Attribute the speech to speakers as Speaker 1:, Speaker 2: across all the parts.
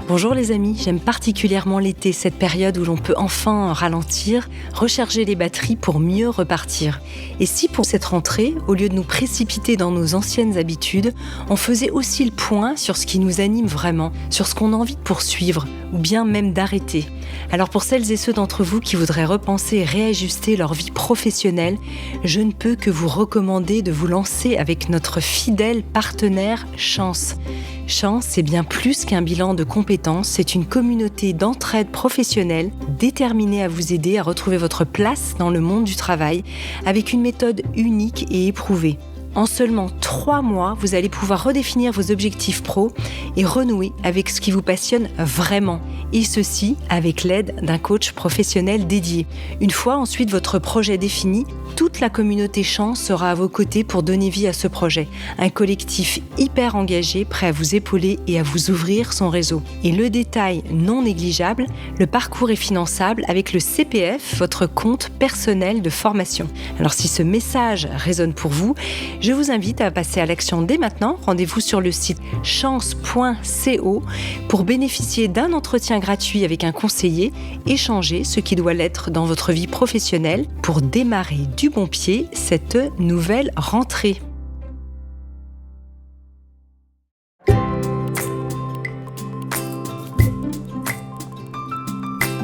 Speaker 1: Bonjour les amis, j'aime particulièrement l'été, cette période où l'on peut enfin ralentir, recharger les batteries pour mieux repartir. Et si pour cette rentrée, au lieu de nous précipiter dans nos anciennes habitudes, on faisait aussi le point sur ce qui nous anime vraiment, sur ce qu'on a envie de poursuivre, ou bien même d'arrêter. Alors pour celles et ceux d'entre vous qui voudraient repenser et réajuster leur vie professionnelle, je ne peux que vous recommander de vous lancer avec notre fidèle partenaire Chance. Chance, c'est bien plus qu'un bilan de compétences, c'est une communauté d'entraide professionnelle déterminée à vous aider à retrouver votre place dans le monde du travail avec une méthode unique et éprouvée. En seulement 3 mois, vous allez pouvoir redéfinir vos objectifs pro et renouer avec ce qui vous passionne vraiment. Et ceci avec l'aide d'un coach professionnel dédié. Une fois ensuite votre projet défini, toute la communauté Chance sera à vos côtés pour donner vie à ce projet. Un collectif hyper engagé, prêt à vous épauler et à vous ouvrir son réseau. Et le détail non négligeable, le parcours est finançable avec le CPF, votre compte personnel de formation. Alors si ce message résonne pour vous, je vous invite à passer à l'action dès maintenant. Rendez-vous sur le site chance.co pour bénéficier d'un entretien gratuit avec un conseiller, échanger ce qui doit l'être dans votre vie professionnelle pour démarrer du bon pied cette nouvelle rentrée.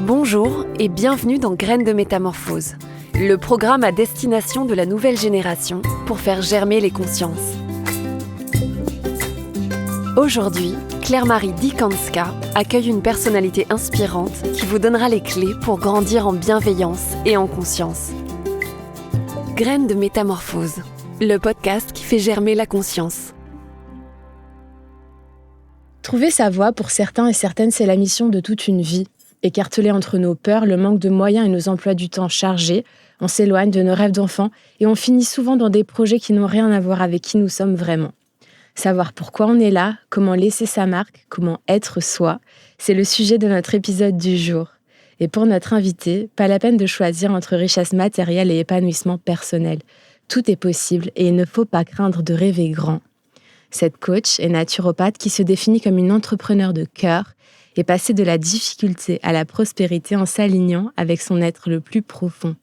Speaker 2: Bonjour et bienvenue dans Graines de Métamorphose, le programme à destination de la nouvelle génération pour faire germer les consciences. Aujourd'hui, Claire-Marie Dikanska accueille une personnalité inspirante qui vous donnera les clés pour grandir en bienveillance et en conscience. Graines de Métamorphose, le podcast qui fait germer la conscience.
Speaker 3: Trouver sa voie, pour certains et certaines, c'est la mission de toute une vie. Écartelés entre nos peurs, le manque de moyens et nos emplois du temps chargés, on s'éloigne de nos rêves d'enfants et on finit souvent dans des projets qui n'ont rien à voir avec qui nous sommes vraiment. Savoir pourquoi on est là, comment laisser sa marque, comment être soi, c'est le sujet de notre épisode du jour. Et pour notre invité, pas la peine de choisir entre richesse matérielle et épanouissement personnel. Tout est possible et il ne faut pas craindre de rêver grand. Cette coach est naturopathe qui se définit comme une entrepreneure de cœur et passée de la difficulté à la prospérité en s'alignant avec son être le plus profond.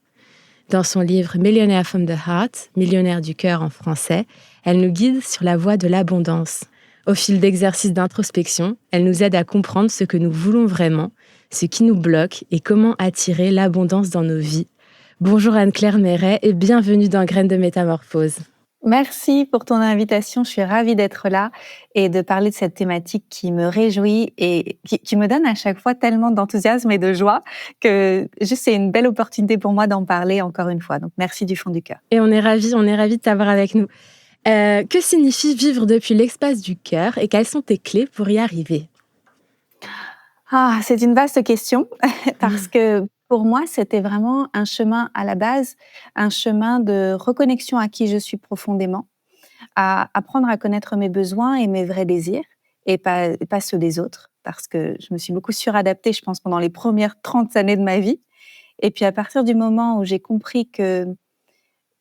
Speaker 3: Dans son livre Millionaire from the Heart, Millionnaire du cœur en français, elle nous guide sur la voie de l'abondance. Au fil d'exercices d'introspection, elle nous aide à comprendre ce que nous voulons vraiment, ce qui nous bloque et comment attirer l'abondance dans nos vies. Bonjour Anne-Claire Méret et bienvenue dans Graines de Métamorphose.
Speaker 4: Merci pour ton invitation, je suis ravie d'être là et de parler de cette thématique qui me réjouit et qui me donne à chaque fois tellement d'enthousiasme et de joie que juste c'est une belle opportunité pour moi d'en parler encore une fois. Donc merci du fond du cœur.
Speaker 3: Et on est ravis de t'avoir avec nous. Que signifie vivre depuis l'espace du cœur et quelles sont tes clés pour y arriver ?
Speaker 4: C'est une vaste question parce que pour moi, c'était vraiment un chemin à la base, un chemin de reconnexion à qui je suis profondément, à apprendre à connaître mes besoins et mes vrais désirs et pas ceux des autres parce que je me suis beaucoup suradaptée, je pense, pendant les premières 30 années de ma vie. Et puis à partir du moment où j'ai compris que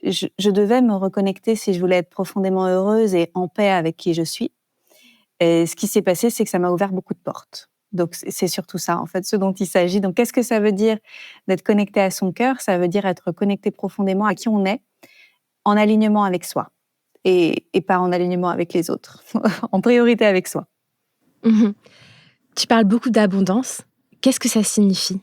Speaker 4: je devais me reconnecter si je voulais être profondément heureuse et en paix avec qui je suis, et ce qui s'est passé, c'est que ça m'a ouvert beaucoup de portes. Donc, c'est surtout ça, en fait, ce dont il s'agit. Donc, qu'est-ce que ça veut dire d'être connecté à son cœur ? Ça veut dire être connecté profondément à qui on est, en alignement avec soi et pas en alignement avec les autres, en priorité avec soi.
Speaker 3: Mmh. Tu parles beaucoup d'abondance. Qu'est-ce que ça signifie ?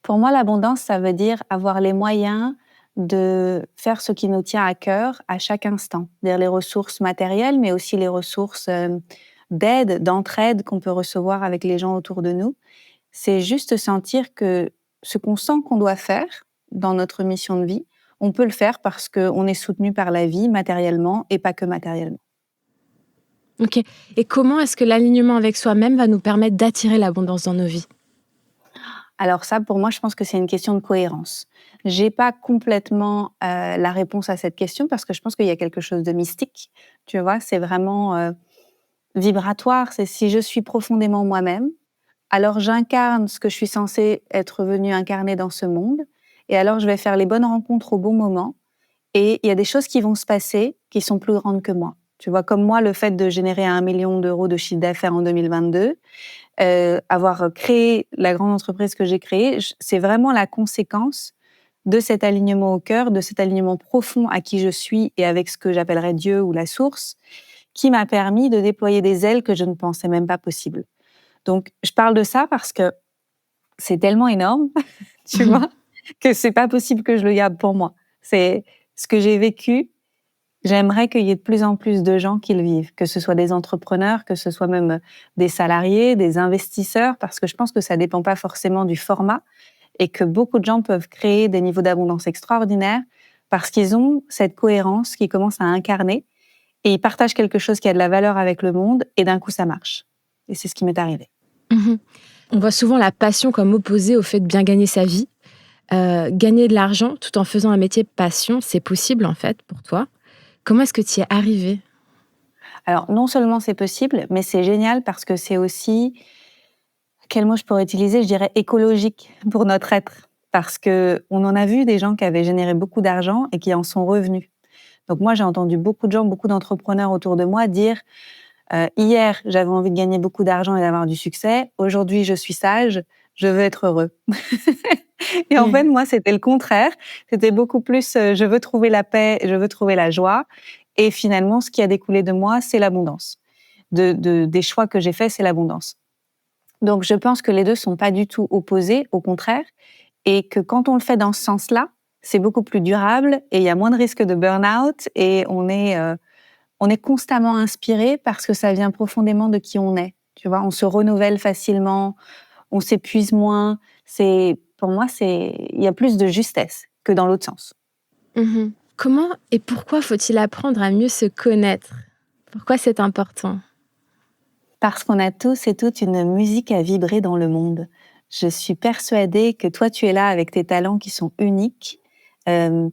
Speaker 4: Pour moi, l'abondance, ça veut dire avoir les moyens de faire ce qui nous tient à cœur à chaque instant. C'est-à-dire les ressources matérielles, mais aussi les ressources d'aide, d'entraide qu'on peut recevoir avec les gens autour de nous. C'est juste sentir que ce qu'on sent qu'on doit faire dans notre mission de vie, on peut le faire parce qu'on est soutenu par la vie matériellement et pas que matériellement.
Speaker 3: Ok. Et comment est-ce que l'alignement avec soi-même va nous permettre d'attirer l'abondance dans nos vies ?
Speaker 4: Alors ça, pour moi, je pense que c'est une question de cohérence. J'ai pas complètement la réponse à cette question parce que je pense qu'il y a quelque chose de mystique. Tu vois, c'est vraiment vibratoire. C'est si je suis profondément moi-même, alors j'incarne ce que je suis censée être venue incarner dans ce monde. Et alors, je vais faire les bonnes rencontres au bon moment. Et il y a des choses qui vont se passer qui sont plus grandes que moi. Tu vois, comme moi, le fait de générer 1 million d'euros de chiffre d'affaires en 2022, avoir créé la grande entreprise que j'ai créée, c'est vraiment la conséquence de cet alignement au cœur, de cet alignement profond à qui je suis et avec ce que j'appellerais Dieu ou la source, qui m'a permis de déployer des ailes que je ne pensais même pas possibles. Donc, je parle de ça parce que c'est tellement énorme, tu vois, que c'est pas possible que je le garde pour moi. C'est ce que j'ai vécu. J'aimerais qu'il y ait de plus en plus de gens qui le vivent, que ce soit des entrepreneurs, que ce soit même des salariés, des investisseurs, parce que je pense que ça dépend pas forcément du format et que beaucoup de gens peuvent créer des niveaux d'abondance extraordinaires parce qu'ils ont cette cohérence qui commence à incarner et ils partagent quelque chose qui a de la valeur avec le monde et d'un coup ça marche. Et c'est ce qui m'est arrivé.
Speaker 3: On voit souvent la passion comme opposée au fait de bien gagner sa vie. Gagner de l'argent tout en faisant un métier passion, c'est possible en fait pour toi. Comment est-ce que tu y es arrivée?
Speaker 4: Alors non seulement c'est possible, mais c'est génial parce que c'est aussi, quel mot je pourrais utiliser? Je dirais écologique pour notre être. Parce qu'on en a vu des gens qui avaient généré beaucoup d'argent et qui en sont revenus. Donc moi, j'ai entendu beaucoup de gens, beaucoup d'entrepreneurs autour de moi dire hier, j'avais envie de gagner beaucoup d'argent et d'avoir du succès. Aujourd'hui, je suis sage, je veux être heureux. Et en fait, moi, c'était le contraire. C'était beaucoup plus je veux trouver la paix, je veux trouver la joie. Et finalement, ce qui a découlé de moi, c'est l'abondance. Des choix que j'ai faits, c'est l'abondance. Donc, je pense que les deux sont pas du tout opposés, au contraire. Et que quand on le fait dans ce sens-là, c'est beaucoup plus durable et il y a moins de risques de burn-out et on est constamment inspiré parce que ça vient profondément de qui on est. Tu vois, on se renouvelle facilement, on s'épuise moins. Pour moi, il y a plus de justesse que dans l'autre sens.
Speaker 3: Comment et pourquoi faut-il apprendre à mieux se connaître? Pourquoi c'est important?
Speaker 4: Parce qu'on a tous et toutes une musique à vibrer dans le monde. Je suis persuadée que toi, tu es là avec tes talents qui sont uniques.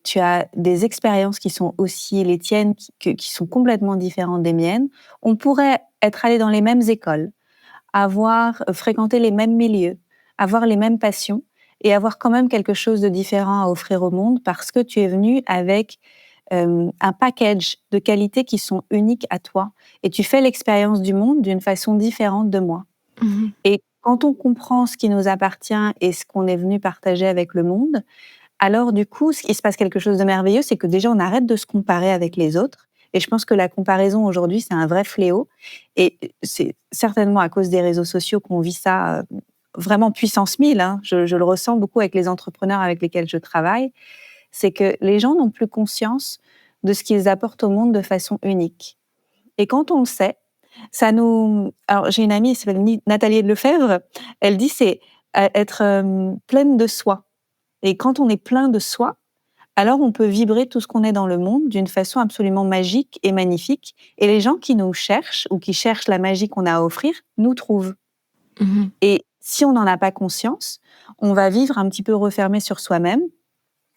Speaker 4: Tu as des expériences qui sont aussi les tiennes, qui sont complètement différentes des miennes. On pourrait être allé dans les mêmes écoles, avoir fréquenté les mêmes milieux, avoir les mêmes passions et avoir quand même quelque chose de différent à offrir au monde parce que tu es venu avec un package de qualités qui sont uniques à toi et tu fais l'expérience du monde d'une façon différente de moi. Et quand on comprend ce qui nous appartient et ce qu'on est venu partager avec le monde, alors du coup, il se passe quelque chose de merveilleux, c'est que déjà on arrête de se comparer avec les autres. Et je pense que la comparaison aujourd'hui, c'est un vrai fléau. Et c'est certainement à cause des réseaux sociaux qu'on vit ça vraiment puissance 1000. Hein. Je le ressens beaucoup avec les entrepreneurs avec lesquels je travaille. C'est que les gens n'ont plus conscience de ce qu'ils apportent au monde de façon unique. Et quand on le sait, ça nous... Alors, j'ai une amie, elle s'appelle Nathalie Lefebvre, elle dit c'est être pleine de soi. Et quand on est plein de soi, alors on peut vibrer tout ce qu'on est dans le monde d'une façon absolument magique et magnifique. Et les gens qui nous cherchent ou qui cherchent la magie qu'on a à offrir, nous trouvent. Et si on n'en a pas conscience, on va vivre un petit peu refermé sur soi-même,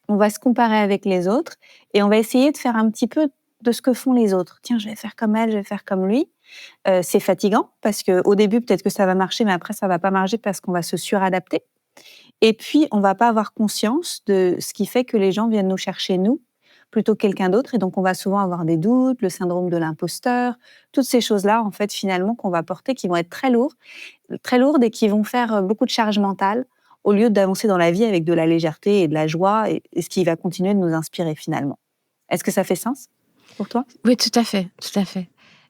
Speaker 4: on va se comparer avec les autres et on va essayer de faire un petit peu de ce que font les autres. Tiens, je vais faire comme elle, je vais faire comme lui. C'est fatigant parce qu'au début, peut-être que ça va marcher, mais après, ça va pas marcher parce qu'on va se suradapter. Et puis, on va pas avoir conscience de ce qui fait que les gens viennent nous chercher, nous, plutôt que quelqu'un d'autre. Et donc, on va souvent avoir des doutes, le syndrome de l'imposteur, toutes ces choses-là, en fait, finalement, qu'on va porter, qui vont être très lourdes et qui vont faire beaucoup de charge mentale au lieu d'avancer dans la vie avec de la légèreté et de la joie et ce qui va continuer de nous inspirer, finalement. Est-ce que ça fait sens pour toi?
Speaker 3: Oui, tout à fait, tout à fait.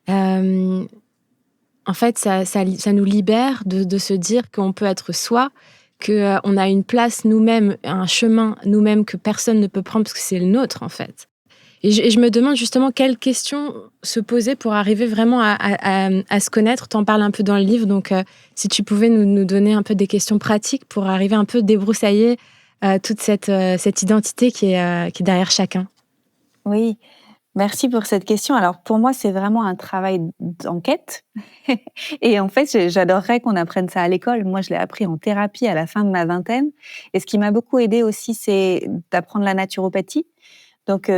Speaker 3: En fait, ça nous libère de se dire qu'on peut être soi, qu'on a une place nous-mêmes, un chemin nous-mêmes que personne ne peut prendre parce que c'est le nôtre, en fait. Et je me demande justement quelles questions se poser pour arriver vraiment à se connaître. Tu en parles un peu dans le livre, donc si tu pouvais nous donner un peu des questions pratiques pour arriver un peu débroussailler toute cette identité qui est derrière chacun.
Speaker 4: Oui, merci pour cette question. Alors pour moi, c'est vraiment un travail d'enquête. Et en fait, j'adorerais qu'on apprenne ça à l'école. Moi, je l'ai appris en thérapie à la fin de ma vingtaine. Et ce qui m'a beaucoup aidée aussi, c'est d'apprendre la naturopathie. Donc,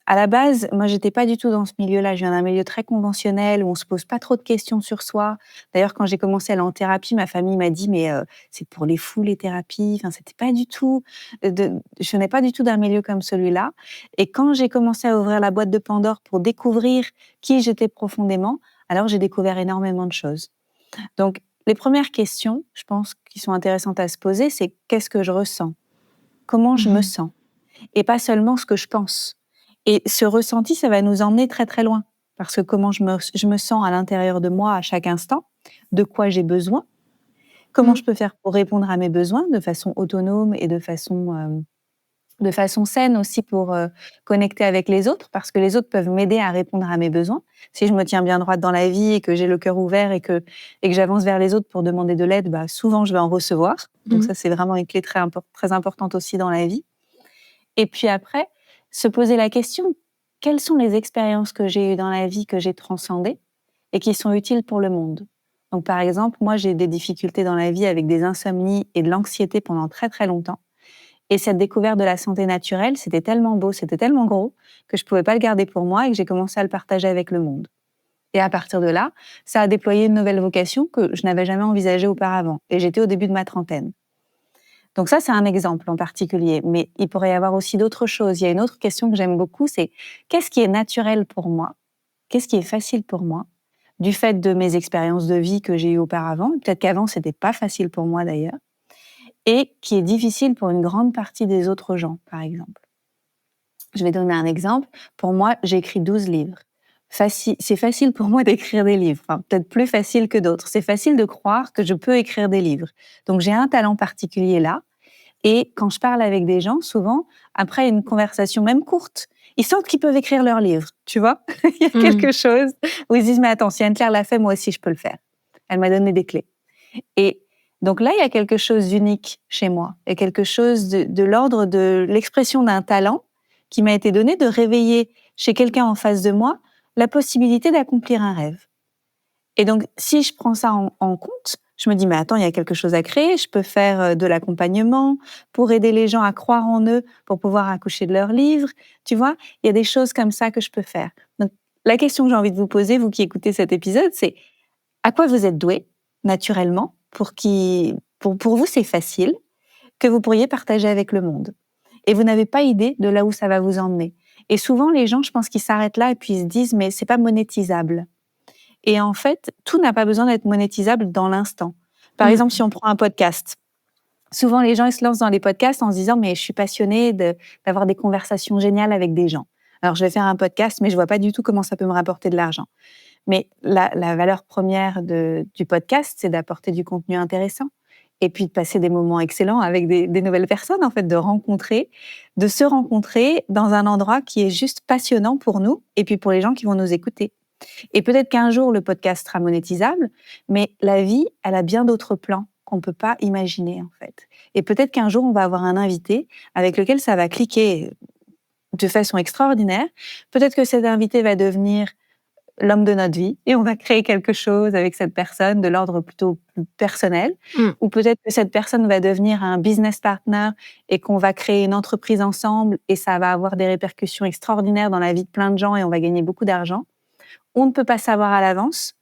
Speaker 4: À la base, moi, j'étais pas du tout dans ce milieu-là. Je viens d'un milieu très conventionnel où on se pose pas trop de questions sur soi. D'ailleurs, quand j'ai commencé à aller en thérapie, ma famille m'a dit: «Mais c'est pour les fous les thérapies». Enfin, c'était pas du tout je venais pas du tout d'un milieu comme celui-là et quand j'ai commencé à ouvrir la boîte de Pandore pour découvrir qui j'étais profondément, alors j'ai découvert énormément de choses. Donc les premières questions, je pense, qui sont intéressantes à se poser, c'est: qu'est-ce que je ressens? Comment je me
Speaker 3: Mhm.
Speaker 4: sens? Et pas seulement ce que je pense. Et ce ressenti, ça va nous emmener très, très loin. Parce que comment je me sens à l'intérieur de moi à chaque instant, de quoi j'ai besoin, comment
Speaker 3: Mm.
Speaker 4: je peux faire pour répondre à mes besoins de façon autonome et de façon saine aussi pour connecter avec les autres, parce que les autres peuvent m'aider à répondre à mes besoins. Si je me tiens bien droite dans la vie et que j'ai le cœur ouvert et que j'avance vers les autres pour demander de l'aide, bah, souvent je vais en recevoir. Donc
Speaker 3: Mhm.
Speaker 4: ça, c'est vraiment une clé très importante aussi dans la vie. Et puis après, se poser la question: quelles sont les expériences que j'ai eues dans la vie, que j'ai transcendées et qui sont utiles pour le monde? Donc par exemple, moi j'ai des difficultés dans la vie avec des insomnies et de l'anxiété pendant très, très longtemps et cette découverte de la santé naturelle, c'était tellement beau, c'était tellement gros que je pouvais pas le garder pour moi et que j'ai commencé à le partager avec le monde. Et à partir de là, ça a déployé une nouvelle vocation que je n'avais jamais envisagée auparavant et j'étais au début de ma trentaine. Donc ça, c'est un exemple en particulier, mais il pourrait y avoir aussi d'autres choses. Il y a une autre question que j'aime beaucoup, c'est: qu'est-ce qui est naturel pour moi? Qu'est-ce qui est facile pour moi? Du fait de mes expériences de vie que j'ai eues auparavant, peut-être qu'avant c'était pas facile pour moi d'ailleurs, et qui est difficile pour une grande partie des autres gens, par exemple. Je vais donner un exemple. Pour moi, j'ai écrit 12 livres. C'est facile pour moi d'écrire des livres, enfin, peut-être plus facile que d'autres. C'est facile de croire que je peux écrire des livres. Donc j'ai un talent particulier là, et quand je parle avec des gens, souvent, après une conversation même courte, ils sentent qu'ils peuvent écrire leur livre, tu vois? Il y a
Speaker 3: Mm.
Speaker 4: quelque chose où ils se disent: «Mais attends, si Anne-Claire l'a fait, moi aussi je peux le faire. Elle m'a donné des clés». Et donc là, il y a quelque chose d'unique chez moi. Il y a quelque chose de l'ordre de l'expression d'un talent qui m'a été donné, de réveiller chez quelqu'un en face de moi la possibilité d'accomplir un rêve. Et donc, si je prends ça en compte, je me dis: «Mais attends, il y a quelque chose à créer. Je peux faire, de l'accompagnement pour aider les gens à croire en eux, pour pouvoir accoucher de leurs livres». Tu vois? Il y a des choses comme ça que je peux faire. Donc la question que j'ai envie de vous poser, vous qui écoutez cet épisode, c'est: à quoi vous êtes doués, naturellement, pour vous, c'est facile, que vous pourriez partager avec le monde? Et vous n'avez pas idée de là où ça va vous emmener. Et souvent, les gens, je pense qu'ils s'arrêtent là et puis ils se disent: «Mais c'est pas monétisable». Et en fait, tout n'a pas besoin d'être monétisable dans l'instant. Par exemple,
Speaker 3: Mm.
Speaker 4: si on prend un podcast, souvent les gens ils se lancent dans les podcasts en se disant: «Mais je suis passionné d'avoir des conversations géniales avec des gens. Alors je vais faire un podcast, mais je vois pas du tout comment ça peut me rapporter de l'argent». Mais la valeur première du podcast, c'est d'apporter du contenu intéressant et puis de passer des moments excellents avec des nouvelles personnes, en fait, de se rencontrer dans un endroit qui est juste passionnant pour nous et puis pour les gens qui vont nous écouter. Et peut-être qu'un jour, le podcast sera monétisable, mais la vie, elle a bien d'autres plans qu'on ne peut pas imaginer, en fait. Et peut-être qu'un jour, on va avoir un invité avec lequel ça va cliquer de façon extraordinaire. Peut-être que cet invité va devenir l'homme de notre vie et on va créer quelque chose avec cette personne de l'ordre plutôt plus personnel.
Speaker 3: Mm.
Speaker 4: Ou peut-être que cette personne va devenir un business partner et qu'on va créer une entreprise ensemble et ça va avoir des répercussions extraordinaires dans la vie de plein de gens et on va gagner beaucoup d'argent. On ne peut pas savoir à l'avance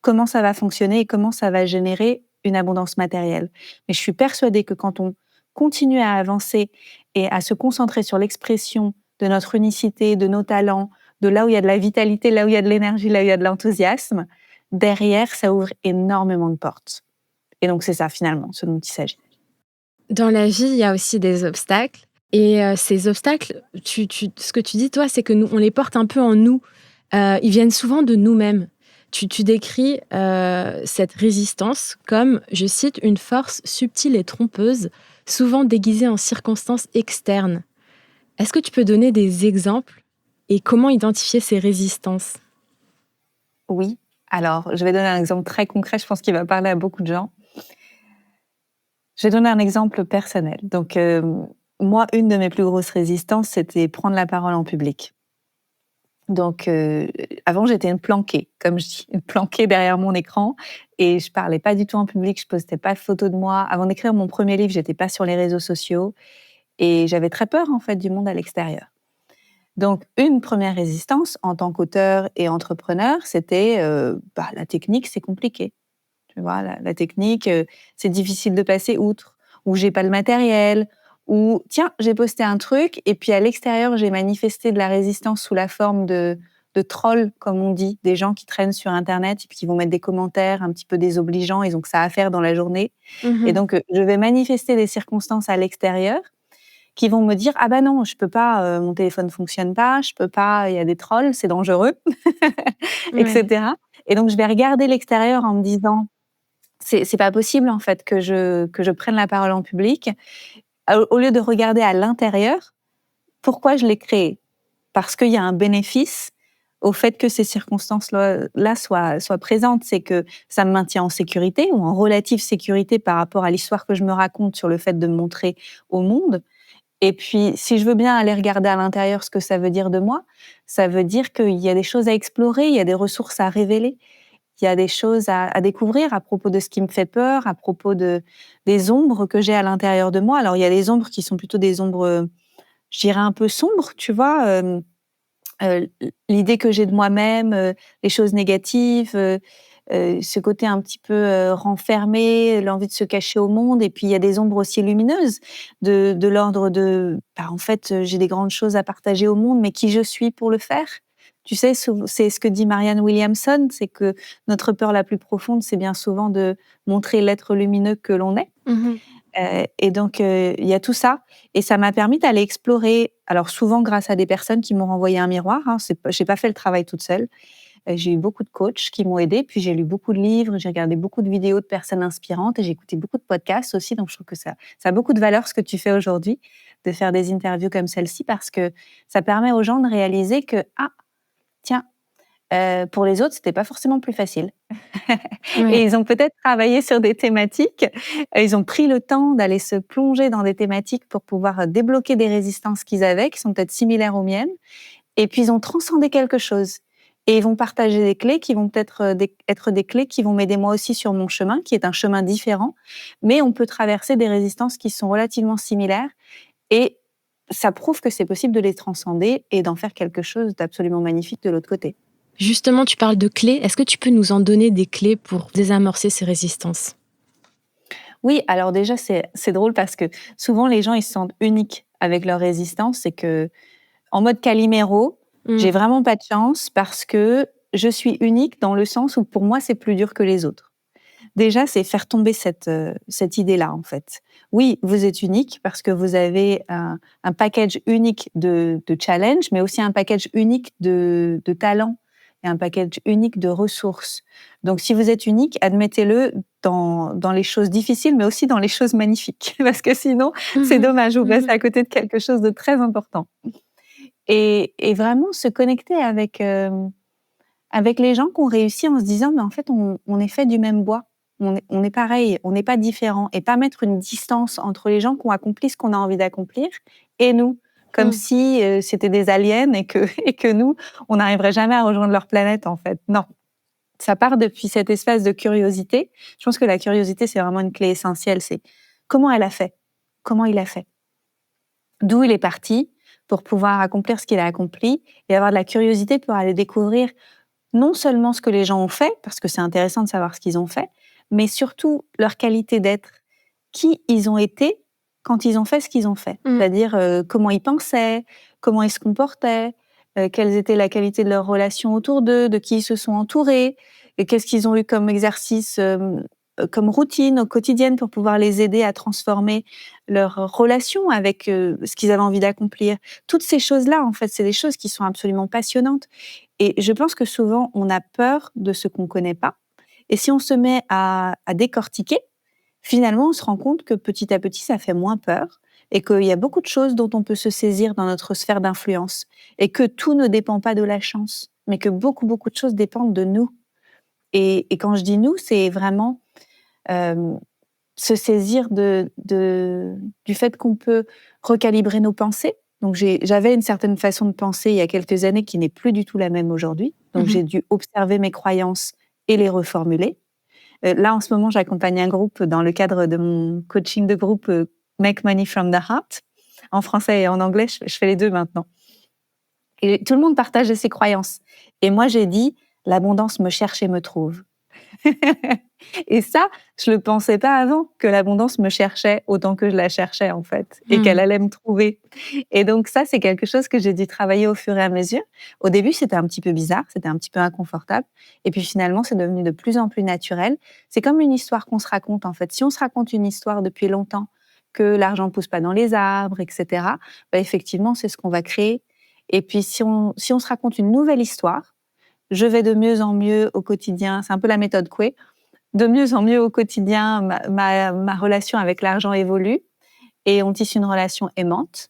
Speaker 4: comment ça va fonctionner et comment ça va générer une abondance matérielle. Mais je suis persuadée que quand on continue à avancer et à se concentrer sur l'expression de notre unicité, de nos talents, de là où il y a de la vitalité, là où il y a de l'énergie, là où il y a de l'enthousiasme, derrière, ça ouvre énormément de portes. Et donc, c'est ça, finalement, ce dont il s'agit.
Speaker 3: Dans la vie, il y a aussi des obstacles. Et ces obstacles, ce que tu dis, toi, c'est que nous, on les porte un peu en nous. Ils viennent souvent de nous-mêmes. Tu décris cette résistance comme, je cite, une force subtile et trompeuse, souvent déguisée en circonstances externes. Est-ce que tu peux donner des exemples et comment identifier ces résistances?
Speaker 4: Oui. Alors, je vais donner un exemple très concret, je pense qu'il va parler à beaucoup de gens. Je vais donner un exemple personnel. Donc, moi, une de mes plus grosses résistances, c'était prendre la parole en public. Donc, avant, j'étais une planquée, comme je dis, une planquée derrière mon écran et je parlais pas du tout en public, je postais pas de photos de moi. Avant d'écrire mon premier livre, j'étais pas sur les réseaux sociaux et j'avais très peur, en fait, du monde à l'extérieur. Donc, une première résistance en tant qu'auteur et entrepreneur, c'était la technique, c'est compliqué. Tu vois, la technique, c'est difficile de passer outre, ou j'ai pas le matériel, ou tiens, j'ai posté un truc et puis à l'extérieur, j'ai manifesté de la résistance sous la forme de trolls, comme on dit, des gens qui traînent sur Internet et puis qui vont mettre des commentaires un petit peu désobligeants, ils ont que ça à faire dans la journée. Et donc, je vais manifester des circonstances à l'extérieur qui vont me dire: «Ah bah non, je peux pas, mon téléphone fonctionne pas, je peux pas, il y a des trolls, c'est dangereux», et
Speaker 3: Ouais.
Speaker 4: cetera. Et donc je vais regarder l'extérieur en me disant: «C'est pas possible en fait que je prenne la parole en public». Au lieu de regarder à l'intérieur, pourquoi je l'ai créé? Parce qu'il y a un bénéfice au fait que ces circonstances-là soient présentes. C'est que ça me maintient en sécurité ou en relative sécurité par rapport à l'histoire que je me raconte sur le fait de me montrer au monde. Et puis, si je veux bien aller regarder à l'intérieur ce que ça veut dire de moi, ça veut dire qu'il y a des choses à explorer, il y a des ressources à révéler, il y a des choses à découvrir à propos de ce qui me fait peur, à propos des ombres que j'ai à l'intérieur de moi. Alors, il y a des ombres qui sont plutôt des ombres, je dirais un peu sombres, tu vois? L'idée que j'ai de moi-même, les choses négatives, ce côté un petit peu, renfermé, l'envie de se cacher au monde. Et puis il y a des ombres aussi lumineuses de l'ordre de, en fait, j'ai des grandes choses à partager au monde, mais qui je suis pour le faire? Tu sais, c'est ce que dit Marianne Williamson, c'est que notre peur la plus profonde, c'est bien souvent de montrer l'être lumineux que l'on est.
Speaker 3: Mmh.
Speaker 4: Et donc, il y a tout ça et ça m'a permis d'aller explorer, alors souvent grâce à des personnes qui m'ont renvoyé un miroir, hein, j'ai pas fait le travail toute seule. J'ai eu beaucoup de coachs qui m'ont aidée, puis j'ai lu beaucoup de livres, j'ai regardé beaucoup de vidéos de personnes inspirantes et j'ai écouté beaucoup de podcasts aussi, donc je trouve que ça a beaucoup de valeur ce que tu fais aujourd'hui, de faire des interviews comme celle-ci parce que ça permet aux gens de réaliser que: «Ah tiens, pour les autres, c'était pas forcément plus facile». Et
Speaker 3: Ouais.
Speaker 4: ils ont peut-être travaillé sur des thématiques, ils ont pris le temps d'aller se plonger dans des thématiques pour pouvoir, débloquer des résistances qu'ils avaient, qui sont peut-être similaires aux miennes, et puis ils ont transcendé quelque chose et ils vont partager des clés qui vont peut-être, être des clés qui vont m'aider moi aussi sur mon chemin, qui est un chemin différent, mais on peut traverser des résistances qui sont relativement similaires et ça prouve que c'est possible de les transcender et d'en faire quelque chose d'absolument magnifique de l'autre côté.
Speaker 3: Justement, tu parles de clés. Est-ce que tu peux nous en donner des clés pour désamorcer ces résistances?
Speaker 4: Oui, alors déjà, c'est drôle parce que souvent les gens, ils se sentent uniques avec leur résistance. C'est que en mode Calimero,
Speaker 3: Mmh.
Speaker 4: j'ai vraiment pas de chance parce que je suis unique dans le sens où pour moi, c'est plus dur que les autres. Déjà, c'est faire tomber cette idée-là, en fait. Oui, vous êtes unique parce que vous avez un package unique de challenge, mais aussi un package unique de talents et un package unique de ressources. Donc, si vous êtes unique, admettez-le dans les choses difficiles, mais aussi dans les choses magnifiques, parce que sinon, c'est
Speaker 3: Mmh.
Speaker 4: dommage, vous passez
Speaker 3: Mmh.
Speaker 4: à côté de quelque chose de très important. Et vraiment se connecter avec les gens qui ont réussi en se disant: «Mais en fait, on est fait du même bois. On est pareil, on n'est pas différents» et pas mettre une distance entre les gens qui ont accompli ce qu'on a envie d'accomplir et nous. Comme
Speaker 3: Mmh.
Speaker 4: si, c'était des aliens et que et que nous, on n'arriverait jamais à rejoindre leur planète, en fait. Non, ça part depuis cet espace de curiosité. Je pense que la curiosité, c'est vraiment une clé essentielle. C'est comment elle a fait? Comment il a fait? D'où il est parti pour pouvoir accomplir ce qu'il a accompli et avoir de la curiosité pour aller découvrir non seulement ce que les gens ont fait, parce que c'est intéressant de savoir ce qu'ils ont fait, mais surtout leur qualité d'être, qui ils ont été quand ils ont fait ce qu'ils ont fait.
Speaker 3: Mmh.
Speaker 4: C'est-à-dire, comment ils pensaient, comment ils se comportaient, quelles étaient la qualité de leurs relations autour d'eux, de qui ils se sont entourés et qu'est-ce qu'ils ont eu comme exercice, comme routine au quotidienne pour pouvoir les aider à transformer leurs relations avec, ce qu'ils avaient envie d'accomplir. Toutes ces choses-là, en fait, c'est des choses qui sont absolument passionnantes et je pense que souvent, on a peur de ce qu'on connaît pas et si on se met à décortiquer, finalement, on se rend compte que petit à petit, ça fait moins peur et qu'il y a beaucoup de choses dont on peut se saisir dans notre sphère d'influence et que tout ne dépend pas de la chance, mais que beaucoup, beaucoup de choses dépendent de nous. Et quand je dis nous, c'est vraiment hem, se saisir du fait qu'on peut recalibrer nos pensées. Donc j'avais une certaine façon de penser il y a quelques années qui n'est plus du tout la même aujourd'hui. Donc
Speaker 3: Mmh.
Speaker 4: j'ai dû observer mes croyances et les reformuler. Là, en ce moment, j'accompagne un groupe dans le cadre de mon coaching de groupe, Make Money from the Heart, en français et en anglais, je fais les 2 maintenant. Et tout le monde partage ses croyances. Et moi, j'ai dit, l'abondance me cherche et me trouve. Et ça, je le pensais pas avant, que l'abondance me cherchait autant que je la cherchais, en fait, et qu'elle allait me trouver. Et donc ça, c'est quelque chose que j'ai dû travailler au fur et à mesure. Au début, c'était un petit peu bizarre, c'était un petit peu inconfortable. Et puis finalement, c'est devenu de plus en plus naturel. C'est comme une histoire qu'on se raconte, en fait. Si on se raconte une histoire depuis longtemps, que l'argent pousse pas dans les arbres, etc., bah, effectivement, c'est ce qu'on va créer. Et puis, si on se raconte une nouvelle histoire, je vais de mieux en mieux au quotidien. C'est un peu la méthode Coué. De mieux en mieux au quotidien, ma relation avec l'argent évolue et on tisse une relation aimante.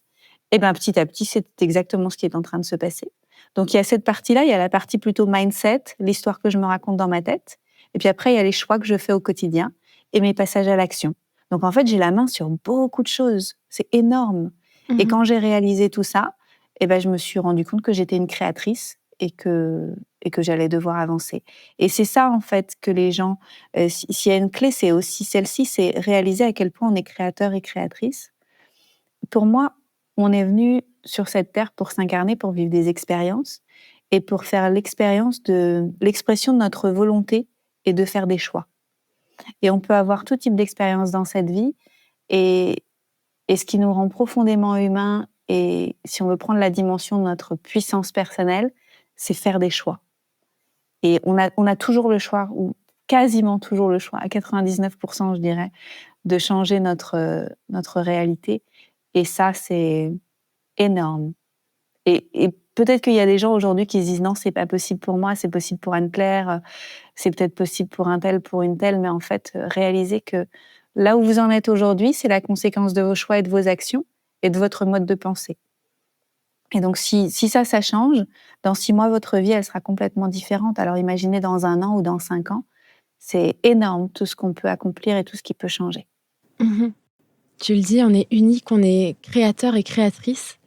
Speaker 4: Et ben petit à petit, c'est exactement ce qui est en train de se passer. Donc il y a cette partie-là, il y a la partie plutôt mindset, l'histoire que je me raconte dans ma tête. Et puis après, il y a les choix que je fais au quotidien et mes passages à l'action. Donc en fait, j'ai la main sur beaucoup de choses. C'est énorme. Et quand j'ai réalisé tout ça, eh ben, je me suis rendu compte que j'étais une créatrice et que j'allais devoir avancer. Et c'est ça, en fait, que les gens... s'il y a une clé, c'est aussi celle-ci, c'est réaliser à quel point on est créateur et créatrice. Pour moi, on est venu sur cette terre pour s'incarner, pour vivre des expériences et pour faire l'expérience de l'expression de notre volonté et de faire des choix. Et on peut avoir tout type d'expérience dans cette vie et ce qui nous rend profondément humains, et si on veut prendre la dimension de notre puissance personnelle, c'est faire des choix. Et on a toujours le choix, ou quasiment toujours le choix, à 99%, je dirais, de changer notre réalité. Et ça, c'est énorme. Et peut-être qu'il y a des gens aujourd'hui qui se disent non, c'est pas possible pour moi, c'est possible pour Anne-Claire, c'est peut-être possible pour un tel, pour une telle, mais en fait, réalisez que là où vous en êtes aujourd'hui, c'est la conséquence de vos choix et de vos actions et de votre mode de pensée. Et donc, si ça change, dans 6 mois, votre vie, elle sera complètement différente. Alors, imaginez dans 1 an ou dans 5 ans, c'est énorme tout ce qu'on peut accomplir et tout ce qui peut changer.
Speaker 3: Tu le dis, on est unique, on est créateur et créatrice.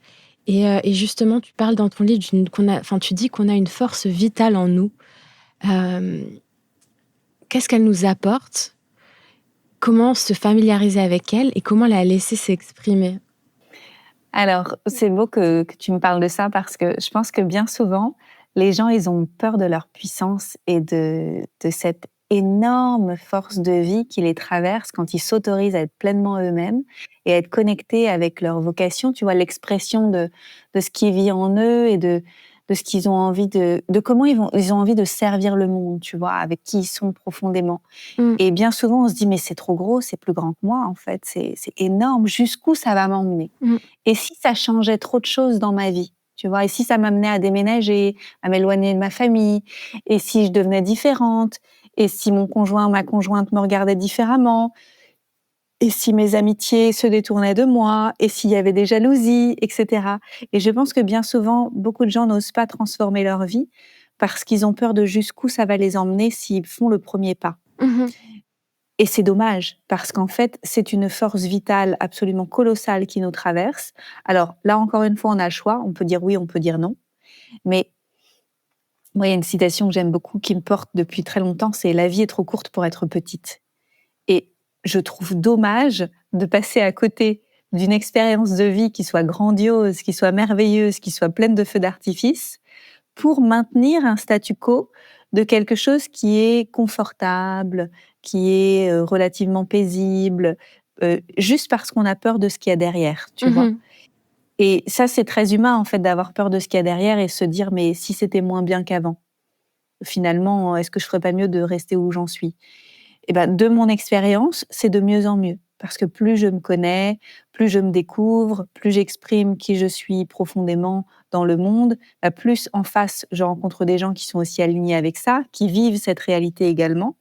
Speaker 3: Et justement, tu parles dans ton livre, tu dis qu'on a une force vitale en nous. Qu'est-ce qu'elle nous apporte? Comment se familiariser avec elle et comment la laisser s'exprimer?
Speaker 4: Alors, c'est beau que tu me parles de ça parce que je pense que bien souvent, les gens, ils ont peur de leur puissance et de cette énorme force de vie qui les traverse quand ils s'autorisent à être pleinement eux-mêmes et à être connectés avec leur vocation, tu vois, l'expression de ce qui vit en eux et de ce qu'ils ont envie de comment ils ont envie de servir le monde, tu vois, avec qui ils sont profondément.
Speaker 3: Mmh.
Speaker 4: Et bien souvent, on se dit, mais c'est trop gros, c'est plus grand que moi, en fait, c'est énorme, jusqu'où ça va m'emmener?
Speaker 3: Mmh.
Speaker 4: Et si ça changeait trop de choses dans ma vie, tu vois? Et si ça m'amenait à déménager, à m'éloigner de ma famille? Et si je devenais différente? Et si mon conjoint, ma conjointe me regardait différemment? Et si mes amitiés se détournaient de moi? Et s'il y avait des jalousies, et cetera? Et je pense que bien souvent, beaucoup de gens n'osent pas transformer leur vie parce qu'ils ont peur de jusqu'où ça va les emmener s'ils font le premier pas.
Speaker 3: Mmh.
Speaker 4: Et c'est dommage, parce qu'en fait, c'est une force vitale absolument colossale qui nous traverse. Alors là, encore une fois, on a le choix. On peut dire oui, on peut dire non. Mais moi, il y a une citation que j'aime beaucoup, qui me porte depuis très longtemps, c'est « La vie est trop courte pour être petite ». Et je trouve dommage de passer à côté d'une expérience de vie qui soit grandiose, qui soit merveilleuse, qui soit pleine de feux d'artifice, pour maintenir un statu quo de quelque chose qui est confortable, qui est relativement paisible, juste parce qu'on a peur de ce qu'il y a derrière, tu vois?
Speaker 3: Mmh.
Speaker 4: Et ça, c'est très humain, en fait, d'avoir peur de ce qu'il y a derrière et se dire: «Mais si c'était moins bien qu'avant? Finalement, est-ce que je ferais pas mieux de rester où j'en suis?» Et ben, de mon expérience, c'est de mieux en mieux. Parce que plus je me connais, plus je me découvre, plus j'exprime qui je suis profondément dans le monde, bah, plus en face, je rencontre des gens qui sont aussi alignés avec ça, qui vivent cette réalité également,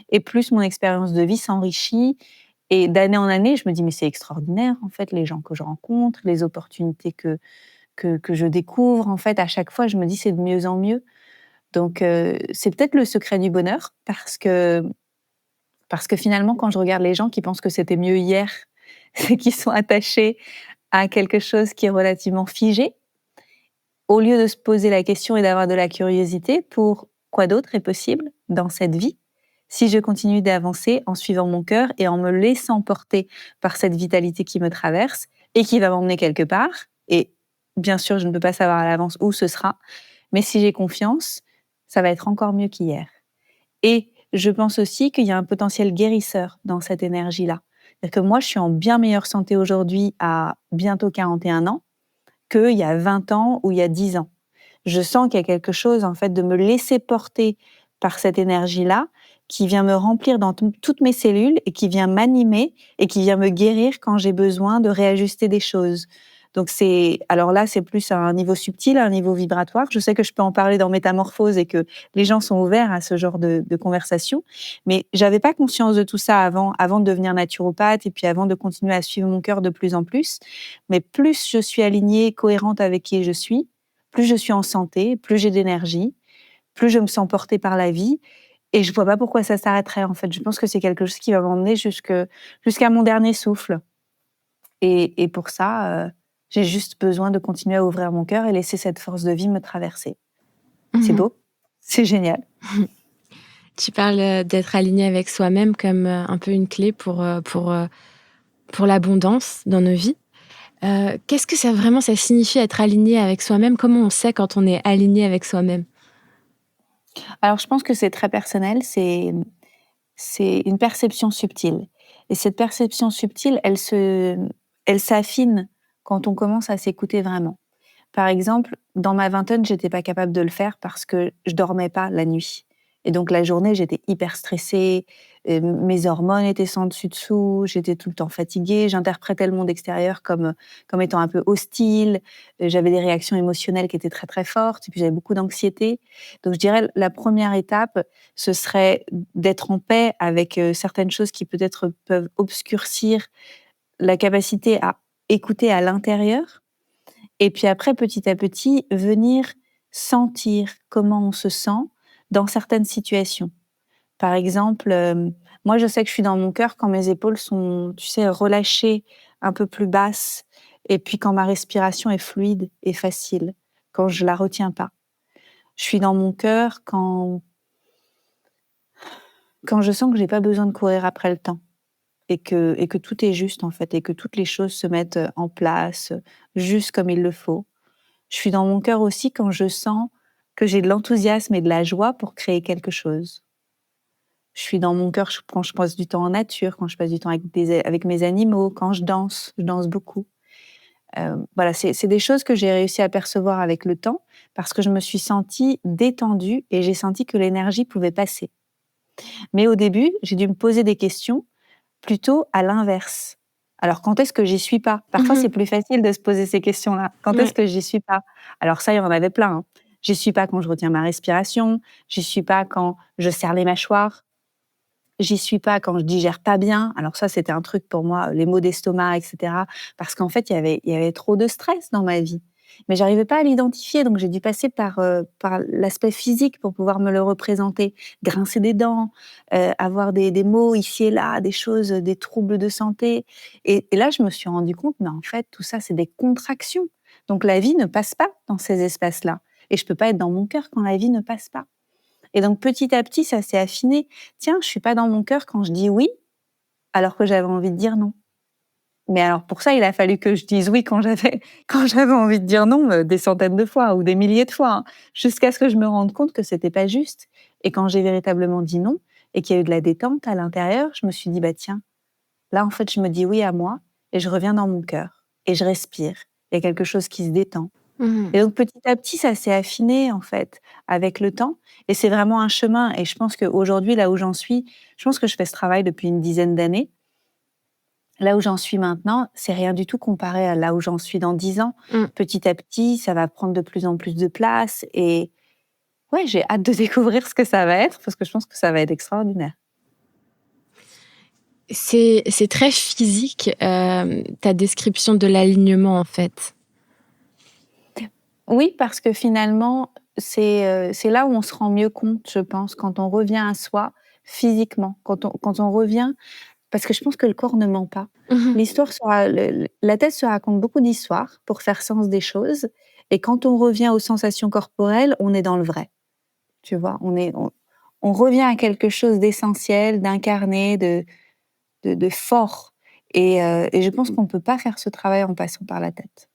Speaker 4: et plus mon expérience de vie s'enrichit. Et d'année en année, je me dis, mais c'est extraordinaire, en fait, les gens que je rencontre, les opportunités que je découvre. En fait, à chaque fois, je me dis, c'est de mieux en mieux. Donc, c'est peut-être le secret du bonheur, parce que finalement, quand je regarde les gens qui pensent que c'était mieux hier, c'est qu'ils sont attachés à quelque chose qui est relativement figé, au lieu de se poser la question et d'avoir de la curiosité pour quoi d'autre est possible dans cette vie, si je continue d'avancer en suivant mon cœur et en me laissant porter par cette vitalité qui me traverse et qui va m'emmener quelque part. Et Bien sûr, je ne peux pas savoir à l'avance où ce sera, mais si j'ai confiance, ça va être encore mieux qu'hier. Et je pense aussi qu'il y a un potentiel guérisseur dans cette énergie-là. C'est-à-dire que moi, je suis en bien meilleure santé aujourd'hui à bientôt 41 ans qu'il y a 20 ans ou il y a 10 ans. Je sens qu'il y a quelque chose, en fait, de me laisser porter par cette énergie-là qui vient me remplir dans toutes mes cellules et qui vient m'animer et qui vient me guérir quand j'ai besoin de réajuster des choses. Donc alors là, c'est plus à un niveau subtil, à un niveau vibratoire. Je sais que je peux en parler dans Métamorphose et que les gens sont ouverts à ce genre de conversation. Mais j'avais pas conscience de tout ça avant de devenir naturopathe et puis avant de continuer à suivre mon cœur de plus en plus. Mais plus je suis alignée, cohérente avec qui je suis, plus je suis en santé, plus j'ai d'énergie, plus je me sens portée par la vie. Et je vois pas pourquoi ça s'arrêterait, en fait. Je pense que c'est quelque chose qui va m'emmener jusqu'à mon dernier souffle. Et pour ça, j'ai juste besoin de continuer à ouvrir mon cœur et laisser cette force de vie me traverser. C'est beau, c'est génial.
Speaker 3: Tu parles d'être aligné avec soi-même comme un peu une clé pour l'abondance dans nos vies. Qu'est-ce que ça signifie être aligné avec soi-même? Comment on sait quand on est aligné avec soi-même?
Speaker 4: Alors, je pense que c'est très personnel, c'est une perception subtile. Et cette perception subtile, elle s'affine quand on commence à s'écouter vraiment. Par exemple, dans ma vingtaine, j'étais pas capable de le faire parce que je dormais pas la nuit. Et donc la journée, j'étais hyper stressée, mes hormones étaient sans dessus-dessous, j'étais tout le temps fatiguée, j'interprétais le monde extérieur comme étant un peu hostile, j'avais des réactions émotionnelles qui étaient très très fortes, et puis j'avais beaucoup d'anxiété. Donc je dirais la première étape, ce serait d'être en paix avec certaines choses qui peut-être peuvent obscurcir la capacité à écouter à l'intérieur. Et puis après, petit à petit, venir sentir comment on se sent dans certaines situations. Par exemple, moi, je sais que je suis dans mon cœur quand mes épaules sont, tu sais, relâchées, un peu plus basses, et puis quand ma respiration est fluide et facile, quand je la retiens pas. Je suis dans mon cœur quand je sens que j'ai pas besoin de courir après le temps et que tout est juste, en fait, et que toutes les choses se mettent en place, juste comme il le faut. Je suis dans mon cœur aussi quand je sens que j'ai de l'enthousiasme et de la joie pour créer quelque chose. Je suis dans mon cœur quand je passe du temps en nature, quand je passe du temps avec mes animaux, quand je danse beaucoup. Voilà, c'est des choses que j'ai réussi à percevoir avec le temps parce que je me suis sentie détendue et j'ai senti que l'énergie pouvait passer. Mais au début, j'ai dû me poser des questions plutôt à l'inverse. Alors, quand est-ce que j'y suis pas? Parfois, c'est plus facile de se poser ces questions-là. Quand est-ce
Speaker 3: Ouais.
Speaker 4: que j'y suis pas? Alors ça, il y en avait plein, hein. J'y suis pas quand je retiens ma respiration, j'y suis pas quand je serre les mâchoires, j'y suis pas quand je digère pas bien. Alors ça, c'était un truc pour moi, les maux d'estomac, et cetera, parce qu'en fait, il y avait trop de stress dans ma vie. Mais j'arrivais pas à l'identifier, donc j'ai dû passer par l'aspect physique pour pouvoir me le représenter. Grincer des dents, avoir des maux ici et là, des choses, des troubles de santé. Et là, je me suis rendu compte, mais en fait, tout ça, c'est des contractions. Donc la vie ne passe pas dans ces espaces-là. Et je peux pas être dans mon cœur quand la vie ne passe pas. Et donc petit à petit, ça s'est affiné. Tiens, je suis pas dans mon cœur quand je dis oui, alors que j'avais envie de dire non. Mais alors pour ça, il a fallu que je dise oui quand j'avais envie de dire non, des centaines de fois ou des milliers de fois, hein, jusqu'à ce que je me rende compte que c'était pas juste. Et quand j'ai véritablement dit non et qu'il y a eu de la détente à l'intérieur, je me suis dit: «Bah tiens, là en fait, je me dis oui à moi et je reviens dans mon cœur et je respire. Il y a quelque chose qui se détend». Et donc petit à petit, ça s'est affiné en fait avec le temps et c'est vraiment un chemin et je pense qu'aujourd'hui, là où j'en suis, je pense que je fais ce travail depuis une dizaine d'années. Là où j'en suis maintenant, c'est rien du tout comparé à là où j'en suis dans 10 ans.
Speaker 3: Mmh.
Speaker 4: Petit à petit, ça va prendre de plus en plus de place et ouais, j'ai hâte de découvrir ce que ça va être parce que je pense que ça va être extraordinaire.
Speaker 3: C'est très physique, ta description de l'alignement, en fait.
Speaker 4: Oui, parce que finalement, c'est là où on se rend mieux compte, je pense, quand on revient à soi physiquement, quand on revient parce que je pense que le corps ne ment pas.
Speaker 3: Mmh.
Speaker 4: La tête se raconte beaucoup d'histoires pour faire sens des choses et quand on revient aux sensations corporelles, on est dans le vrai, tu vois? On revient à quelque chose d'essentiel, d'incarné, de fort et je pense qu'on ne peut pas faire ce travail en passant par la tête.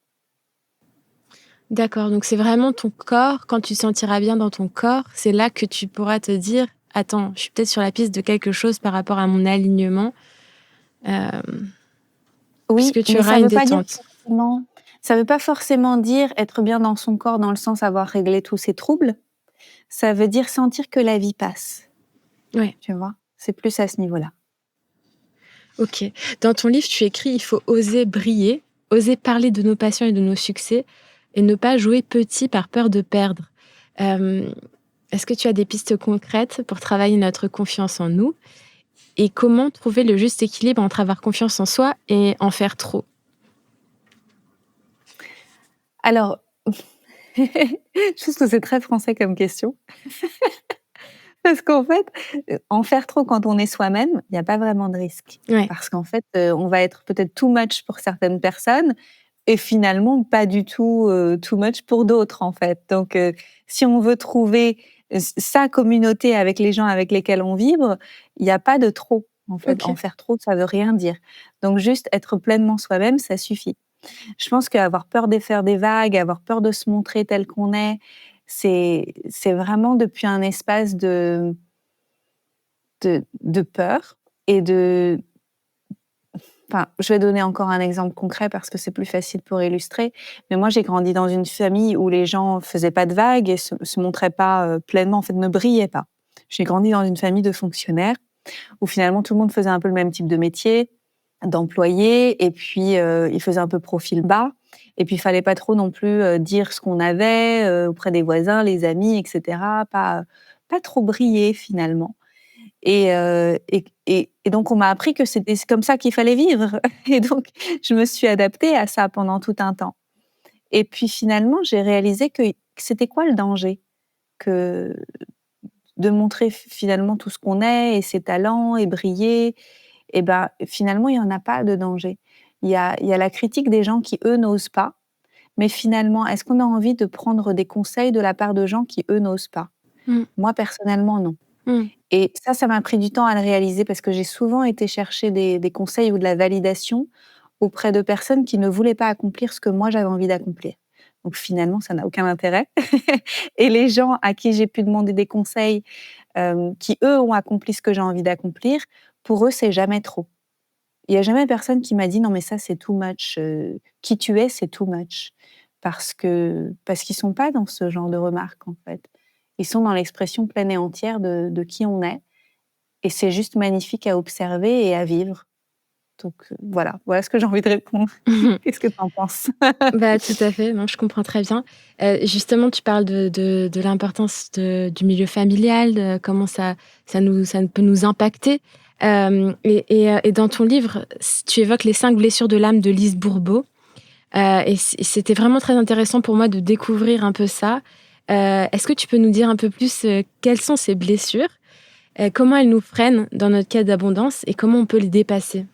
Speaker 3: D'accord, donc c'est vraiment ton corps, quand tu te sentiras bien dans ton corps, c'est là que tu pourras te dire: «Attends, je suis peut-être sur la piste de quelque chose par rapport à mon alignement»,
Speaker 4: Oui,
Speaker 3: puisque tu
Speaker 4: mais
Speaker 3: auras une détente.
Speaker 4: ça veut pas forcément dire être bien dans son corps dans le sens avoir réglé tous ses troubles. Ça veut dire sentir que la vie passe,
Speaker 3: Ouais,
Speaker 4: tu vois? C'est plus à ce niveau-là.
Speaker 3: OK. Dans ton livre, tu écris: «Il faut oser briller, oser parler de nos passions et de nos succès et ne pas jouer petit par peur de perdre». Hem, Est-ce que tu as des pistes concrètes pour travailler notre confiance en nous? Et comment trouver le juste équilibre entre avoir confiance en soi et en faire trop?
Speaker 4: Alors, je trouve que c'est très français comme question parce qu'en fait, en faire trop quand on est soi-même, il y a pas vraiment de risque.
Speaker 3: Ouais,
Speaker 4: Parce qu'en fait, on va être peut-être too much pour certaines personnes et finalement pas du tout, too much pour d'autres, en fait. Donc, si on veut trouver sa communauté avec les gens avec lesquels on vibre, il y a pas de trop, en fait. En
Speaker 3: OK.
Speaker 4: faire trop, ça veut rien dire. Donc juste être pleinement soi-même, ça suffit. Je pense qu'avoir peur de faire des vagues, avoir peur de se montrer tel qu'on est, c'est vraiment depuis un espace de peur et de enfin, je vais donner encore un exemple concret parce que c'est plus facile pour illustrer. Mais moi, j'ai grandi dans une famille où les gens faisaient pas de vagues et se montraient pas, pleinement, en fait, ne brillaient pas. J'ai grandi dans une famille de fonctionnaires où finalement tout le monde faisait un peu le même type de métier, d'employé et puis, ils faisaient un peu profil bas et puis il fallait pas trop non plus, dire ce qu'on avait, auprès des voisins, les amis et cetera. Pas trop briller finalement. Et donc on m'a appris que c'est comme ça qu'il fallait vivre et donc je me suis adaptée à ça pendant tout un temps et puis finalement, j'ai réalisé que c'était quoi le danger? Que de montrer finalement tout ce qu'on est et ses talents et briller et ben, finalement, il y en a pas de danger. Il y a la critique des gens qui, eux, n'osent pas, mais finalement, est-ce qu'on a envie de prendre des conseils de la part de gens qui, eux, n'osent pas?
Speaker 3: Mmh.
Speaker 4: Moi, personnellement, non.
Speaker 3: Mmh.
Speaker 4: Et ça m'a pris du temps à le réaliser parce que j'ai souvent été chercher des conseils ou de la validation auprès de personnes qui ne voulaient pas accomplir ce que moi j'avais envie d'accomplir. Donc finalement, ça n'a aucun intérêt. Et les gens à qui j'ai pu demander des conseils, qui eux ont accompli ce que j'ai envie d'accomplir, pour eux, c'est jamais trop. Il y a jamais personne qui m'a dit: «Non mais ça c'est too much, qui tu es, c'est too much». Parce qu'ils sont pas dans ce genre de remarques, en fait. Ils sont dans l'expression pleine et entière de qui on est et c'est juste magnifique à observer et à vivre. Donc, voilà ce que j'ai envie de répondre. Qu'est-ce que tu en penses?
Speaker 3: Bah, tout à fait, non, je comprends très bien. Justement, tu parles de l'importance du milieu familial, de comment ça peut nous impacter. Et dans ton livre, tu évoques les 5 blessures de l'âme de Lise Bourbeau. Et c'était vraiment très intéressant pour moi de découvrir un peu ça. Est-ce que tu peux nous dire un peu plus, quelles sont ces blessures? Comment elles nous freinent dans notre quête d'abondance et comment on peut les dépasser?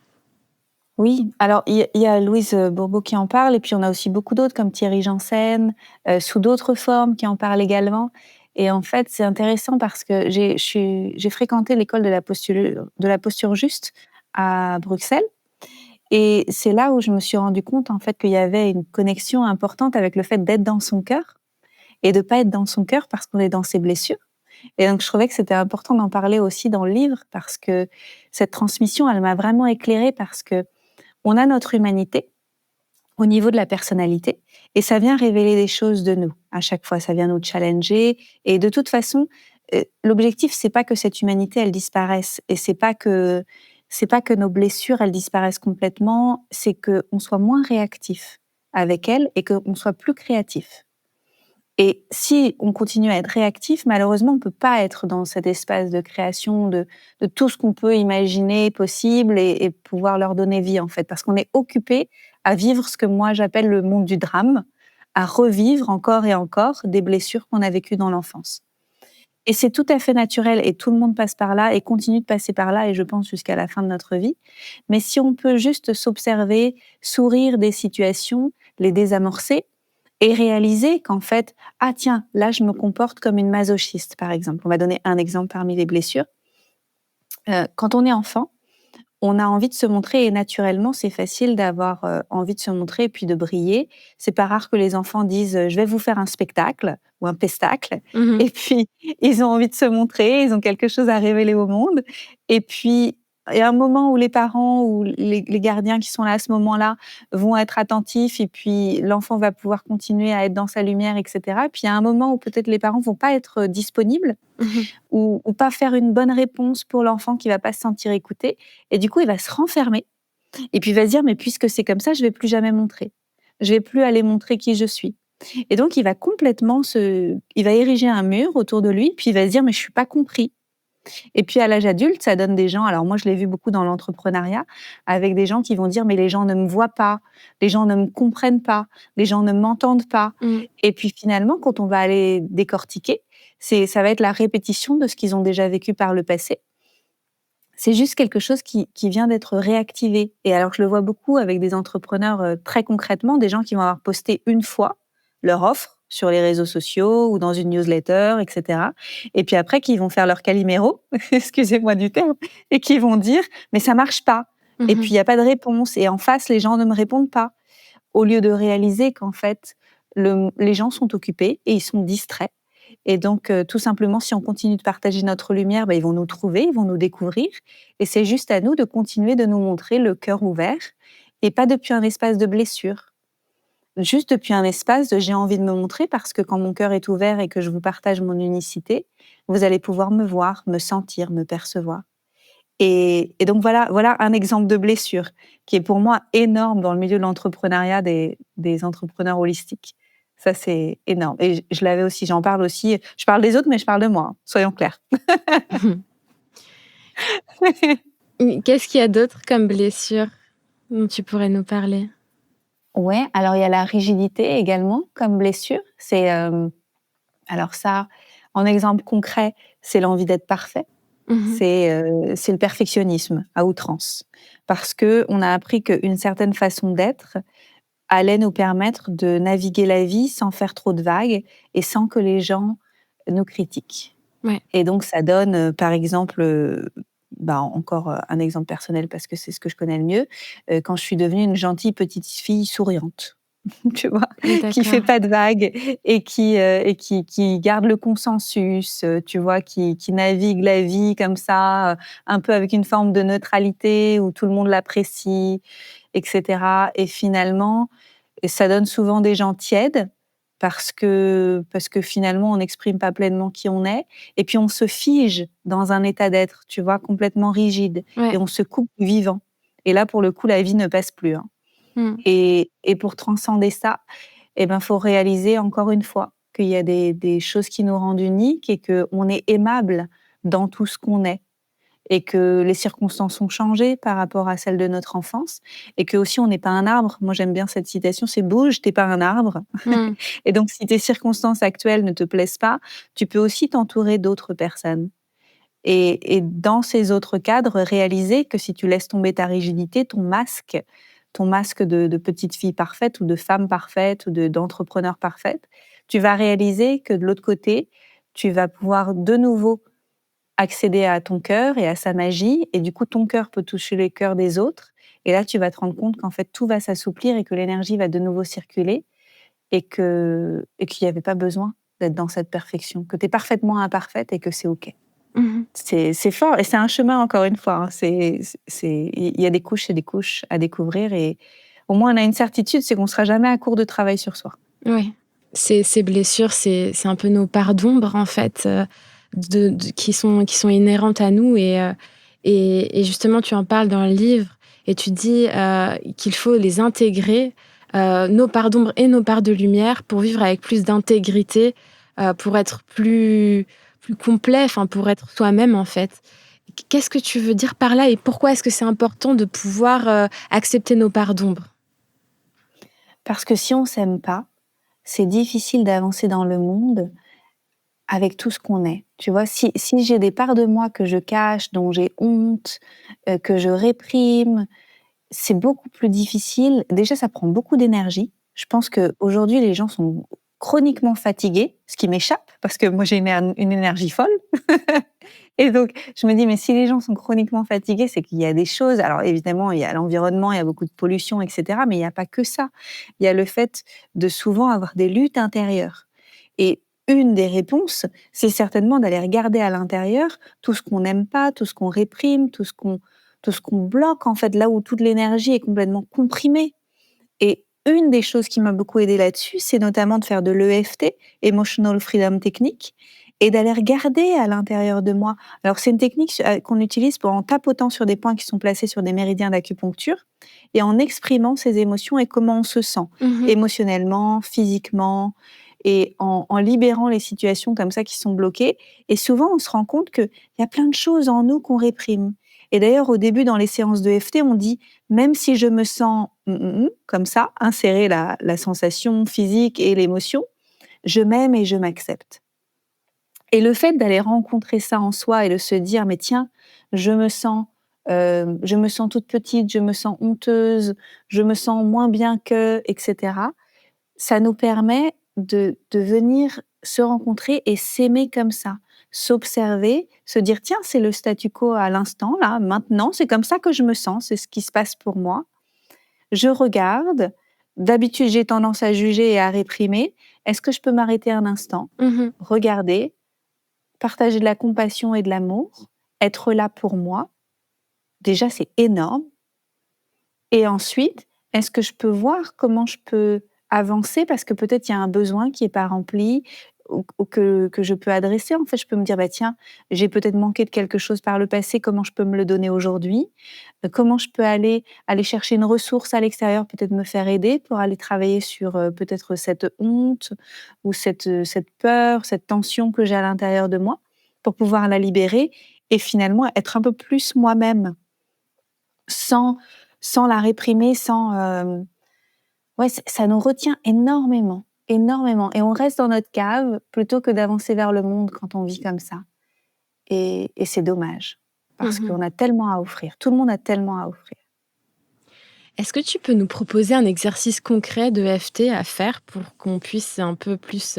Speaker 4: Oui, alors il y a Louise, Bourbeau qui en parle et puis on a aussi beaucoup d'autres comme Thierry Janssen, sous d'autres formes qui en parlent également et en fait, c'est intéressant parce que j'ai fréquenté l'école de la posture juste à Bruxelles et c'est là où je me suis rendu compte, en fait, qu'il y avait une connexion importante avec le fait d'être dans son cœur et de pas être dans son cœur parce qu'on est dans ses blessures et donc je trouvais que c'était important d'en parler aussi dans le livre parce que cette transmission, elle m'a vraiment éclairée parce qu'on a notre humanité au niveau de la personnalité et ça vient révéler des choses de nous. À chaque fois, ça vient nous challenger et de toute façon, l'objectif, c'est pas que cette humanité, elle disparaisse et c'est pas que nos blessures, elles disparaissent complètement, c'est qu'on soit moins réactif avec elles et qu'on soit plus créatif. Et si on continue à être réactif, malheureusement, on peut pas être dans cet espace de création de tout ce qu'on peut imaginer possible et pouvoir leur donner vie, en fait. Parce qu'on est occupé à vivre ce que moi j'appelle le monde du drame, à revivre encore et encore des blessures qu'on a vécues dans l'enfance. Et c'est tout à fait naturel et tout le monde passe par là et continue de passer par là et je pense jusqu'à la fin de notre vie. Mais si on peut juste s'observer, sourire des situations, les désamorcer, et réaliser qu'en fait, ah tiens, là je me comporte comme une masochiste, par exemple. On va donner un exemple parmi les blessures. Quand on est enfant, on a envie de se montrer et naturellement, c'est facile d'avoir envie de se montrer et puis de briller. C'est pas rare que les enfants disent je vais vous faire un spectacle ou un pestacle.
Speaker 3: Mhm.
Speaker 4: Et puis, ils ont envie de se montrer, ils ont quelque chose à révéler au monde. Et puis, il y a un moment où les parents ou les gardiens qui sont là à ce moment-là vont être attentifs et puis l'enfant va pouvoir continuer à être dans sa lumière, etc. Puis il y a un moment où peut-être les parents vont pas être disponibles
Speaker 3: Mhm.
Speaker 4: ou pas faire une bonne réponse pour l'enfant qui va pas se sentir écouté. Et du coup, il va se renfermer. Et puis il va se dire, mais puisque c'est comme ça, je vais plus jamais montrer. Je vais plus aller montrer qui je suis. Et donc, il va complètement il va ériger un mur autour de lui, puis il va se dire, mais je suis pas compris. Et puis à l'âge adulte, ça donne des gens, alors moi je l'ai vu beaucoup dans l'entrepreneuriat, avec des gens qui vont dire, mais les gens ne me voient pas, les gens ne me comprennent pas, les gens ne m'entendent pas.
Speaker 3: Mm.
Speaker 4: Et puis finalement, quand on va aller décortiquer, ça va être la répétition de ce qu'ils ont déjà vécu par le passé. C'est juste quelque chose qui vient d'être réactivé. Et alors, je le vois beaucoup avec des entrepreneurs très concrètement, des gens qui vont avoir posté une fois leur offre sur les réseaux sociaux ou dans une newsletter, etc. Et puis après, qui vont faire leur caliméro, excusez-moi du terme, et qui vont dire mais ça marche pas. Et puis
Speaker 3: Mhm.
Speaker 4: il y a pas de réponse. Et en face, les gens ne me répondent pas. Au lieu de réaliser qu'en fait, les gens sont occupés et ils sont distraits. Et donc, tout simplement, si on continue de partager notre lumière, ils vont nous trouver, ils vont nous découvrir. Et c'est juste à nous de continuer de nous montrer le cœur ouvert et pas depuis un espace de blessure. Juste depuis un espace de j'ai envie de me montrer parce que quand mon cœur est ouvert et que je vous partage mon unicité, vous allez pouvoir me voir, me sentir, me percevoir. Et donc voilà un exemple de blessure qui est pour moi énorme dans le milieu de l'entrepreneuriat des entrepreneurs holistiques. Ça, c'est énorme. Et je l'avais aussi, j'en parle aussi. Je parle des autres, mais je parle de moi, hein, soyons clairs.
Speaker 3: Qu'est-ce qu'il y a d'autre comme blessure dont tu pourrais nous parler?
Speaker 4: Ouais, alors il y a la rigidité également comme blessure. Alors ça, en exemple concret, c'est l'envie d'être parfait.
Speaker 3: Mhm.
Speaker 4: C'est le perfectionnisme à outrance. Parce qu'on a appris qu'une certaine façon d'être allait nous permettre de naviguer la vie sans faire trop de vagues et sans que les gens nous critiquent.
Speaker 3: Ouais.
Speaker 4: Et donc ça donne, par exemple, encore un exemple personnel parce que c'est ce que je connais le mieux, quand je suis devenue une gentille petite fille souriante. Tu vois? Qui fait
Speaker 3: D'accord.
Speaker 4: pas de vagues et qui garde le consensus, tu vois? Qui navigue la vie comme ça, un peu avec une forme de neutralité où tout le monde l'apprécie et cetera. Et finalement, ça donne souvent des gens tièdes parce que finalement, on n'exprime pas pleinement qui on est et puis on se fige dans un état d'être, tu vois? Complètement rigide et
Speaker 3: Ouais.
Speaker 4: on se coupe du vivant. Et là, pour le coup, la vie ne passe plus, hein.
Speaker 3: Mm.
Speaker 4: Et pour transcender ça, faut réaliser encore une fois qu'il y a des choses qui nous rendent uniques et qu'on est aimable dans tout ce qu'on est et que les circonstances ont changé par rapport à celles de notre enfance et qu'aussi on n'est pas un arbre. Moi, j'aime bien cette citation, c'est «Bouge, t'es pas un arbre».
Speaker 3: Mm.
Speaker 4: Et donc si tes circonstances actuelles ne te plaisent pas, tu peux aussi t'entourer d'autres personnes. Et dans ces autres cadres, réaliser que si tu laisses tomber ta rigidité, ton masque de petite fille parfaite ou de femme parfaite ou d'entrepreneur parfaite, tu vas réaliser que de l'autre côté, tu vas pouvoir de nouveau accéder à ton cœur et à sa magie et du coup, ton cœur peut toucher les cœurs des autres et là, tu vas te rendre compte qu'en fait, tout va s'assouplir et que l'énergie va de nouveau circuler et qu'il y avait pas besoin d'être dans cette perfection, que tu es parfaitement imparfaite et que c'est OK.
Speaker 3: Mhm.
Speaker 4: C'est fort et c'est un chemin encore une fois, hein. Il y a des couches et des couches à découvrir et au moins on a une certitude, c'est qu'on sera jamais à court de travail sur soi.
Speaker 3: Ouais. Ces blessures, c'est un peu nos parts d'ombre, en fait, qui sont inhérentes à nous. Et justement, tu en parles dans le livre et tu dis qu'il faut les intégrer, nos parts d'ombre et nos parts de lumière, pour vivre avec plus d'intégrité, pour être plus complet, enfin, pour être soi-même, en fait. Qu'est-ce que tu veux dire par là et pourquoi est-ce que c'est important de pouvoir accepter nos parts d'ombre?
Speaker 4: Parce que si on s'aime pas, c'est difficile d'avancer dans le monde avec tout ce qu'on est. Tu vois? Si j'ai des parts de moi que je cache, dont j'ai honte, que je réprime, c'est beaucoup plus difficile. Déjà, ça prend beaucoup d'énergie. Je pense qu'aujourd'hui, les gens sont chroniquement fatigués, ce qui m'échappe parce que moi j'ai une énergie folle. Et donc je me dis mais si les gens sont chroniquement fatigués, c'est qu'il y a des choses. Alors évidemment il y a l'environnement, il y a beaucoup de pollution, etc. Mais il n'y a pas que ça. Il y a le fait de souvent avoir des luttes intérieures. Et une des réponses, c'est certainement d'aller regarder à l'intérieur tout ce qu'on n'aime pas, tout ce qu'on réprime, tout ce qu'on bloque en fait, là où toute l'énergie est complètement comprimée. Et une des choses qui m'a beaucoup aidée là-dessus, c'est notamment de faire de l'EFT, Emotional Freedom Technique, et d'aller regarder à l'intérieur de moi. Alors, c'est une technique qu'on utilise en tapotant sur des points qui sont placés sur des méridiens d'acupuncture et en exprimant ses émotions et comment on se sent, émotionnellement, physiquement, et en libérant les situations comme ça qui sont bloquées. Et souvent, on se rend compte qu'il y a plein de choses en nous qu'on réprime. Et d'ailleurs, au début, dans les séances de FT, on dit même si je me sens comme ça, insérer la sensation physique et l'émotion, je m'aime et je m'accepte. Et le fait d'aller rencontrer ça en soi et de se dire mais tiens, je me sens toute petite, je me sens honteuse, je me sens moins bien que, etc. Ça nous permet de venir se rencontrer et s'aimer comme ça, s'observer, se dire tiens, c'est le statu quo à l'instant, là, maintenant, c'est comme ça que je me sens, c'est ce qui se passe pour moi. Je regarde, d'habitude j'ai tendance à juger et à réprimer. Est-ce que je peux m'arrêter un instant, regarder, partager de la compassion et de l'amour, être là pour moi? Déjà, c'est énorme. Et ensuite, est-ce que je peux voir comment je peux avancer parce que peut-être il y a un besoin qui n'est pas rempli ou que je peux adresser. En fait, je peux me dire, bah, tiens, j'ai peut-être manqué de quelque chose par le passé, comment je peux me le donner aujourd'hui? Comment je peux aller chercher une ressource à l'extérieur, peut-être me faire aider pour aller travailler sur peut-être cette honte ou cette peur, cette tension que j'ai à l'intérieur de moi pour pouvoir la libérer et finalement être un peu plus moi-même sans la réprimer, ouais, ça nous retient énormément, énormément. Et on reste dans notre cave plutôt que d'avancer vers le monde quand on vit comme ça. Et c'est dommage, parce qu'on a tellement à offrir. Tout le monde a tellement à offrir.
Speaker 3: Est-ce que tu peux nous proposer un exercice concret de FT à faire pour qu'on puisse un peu plus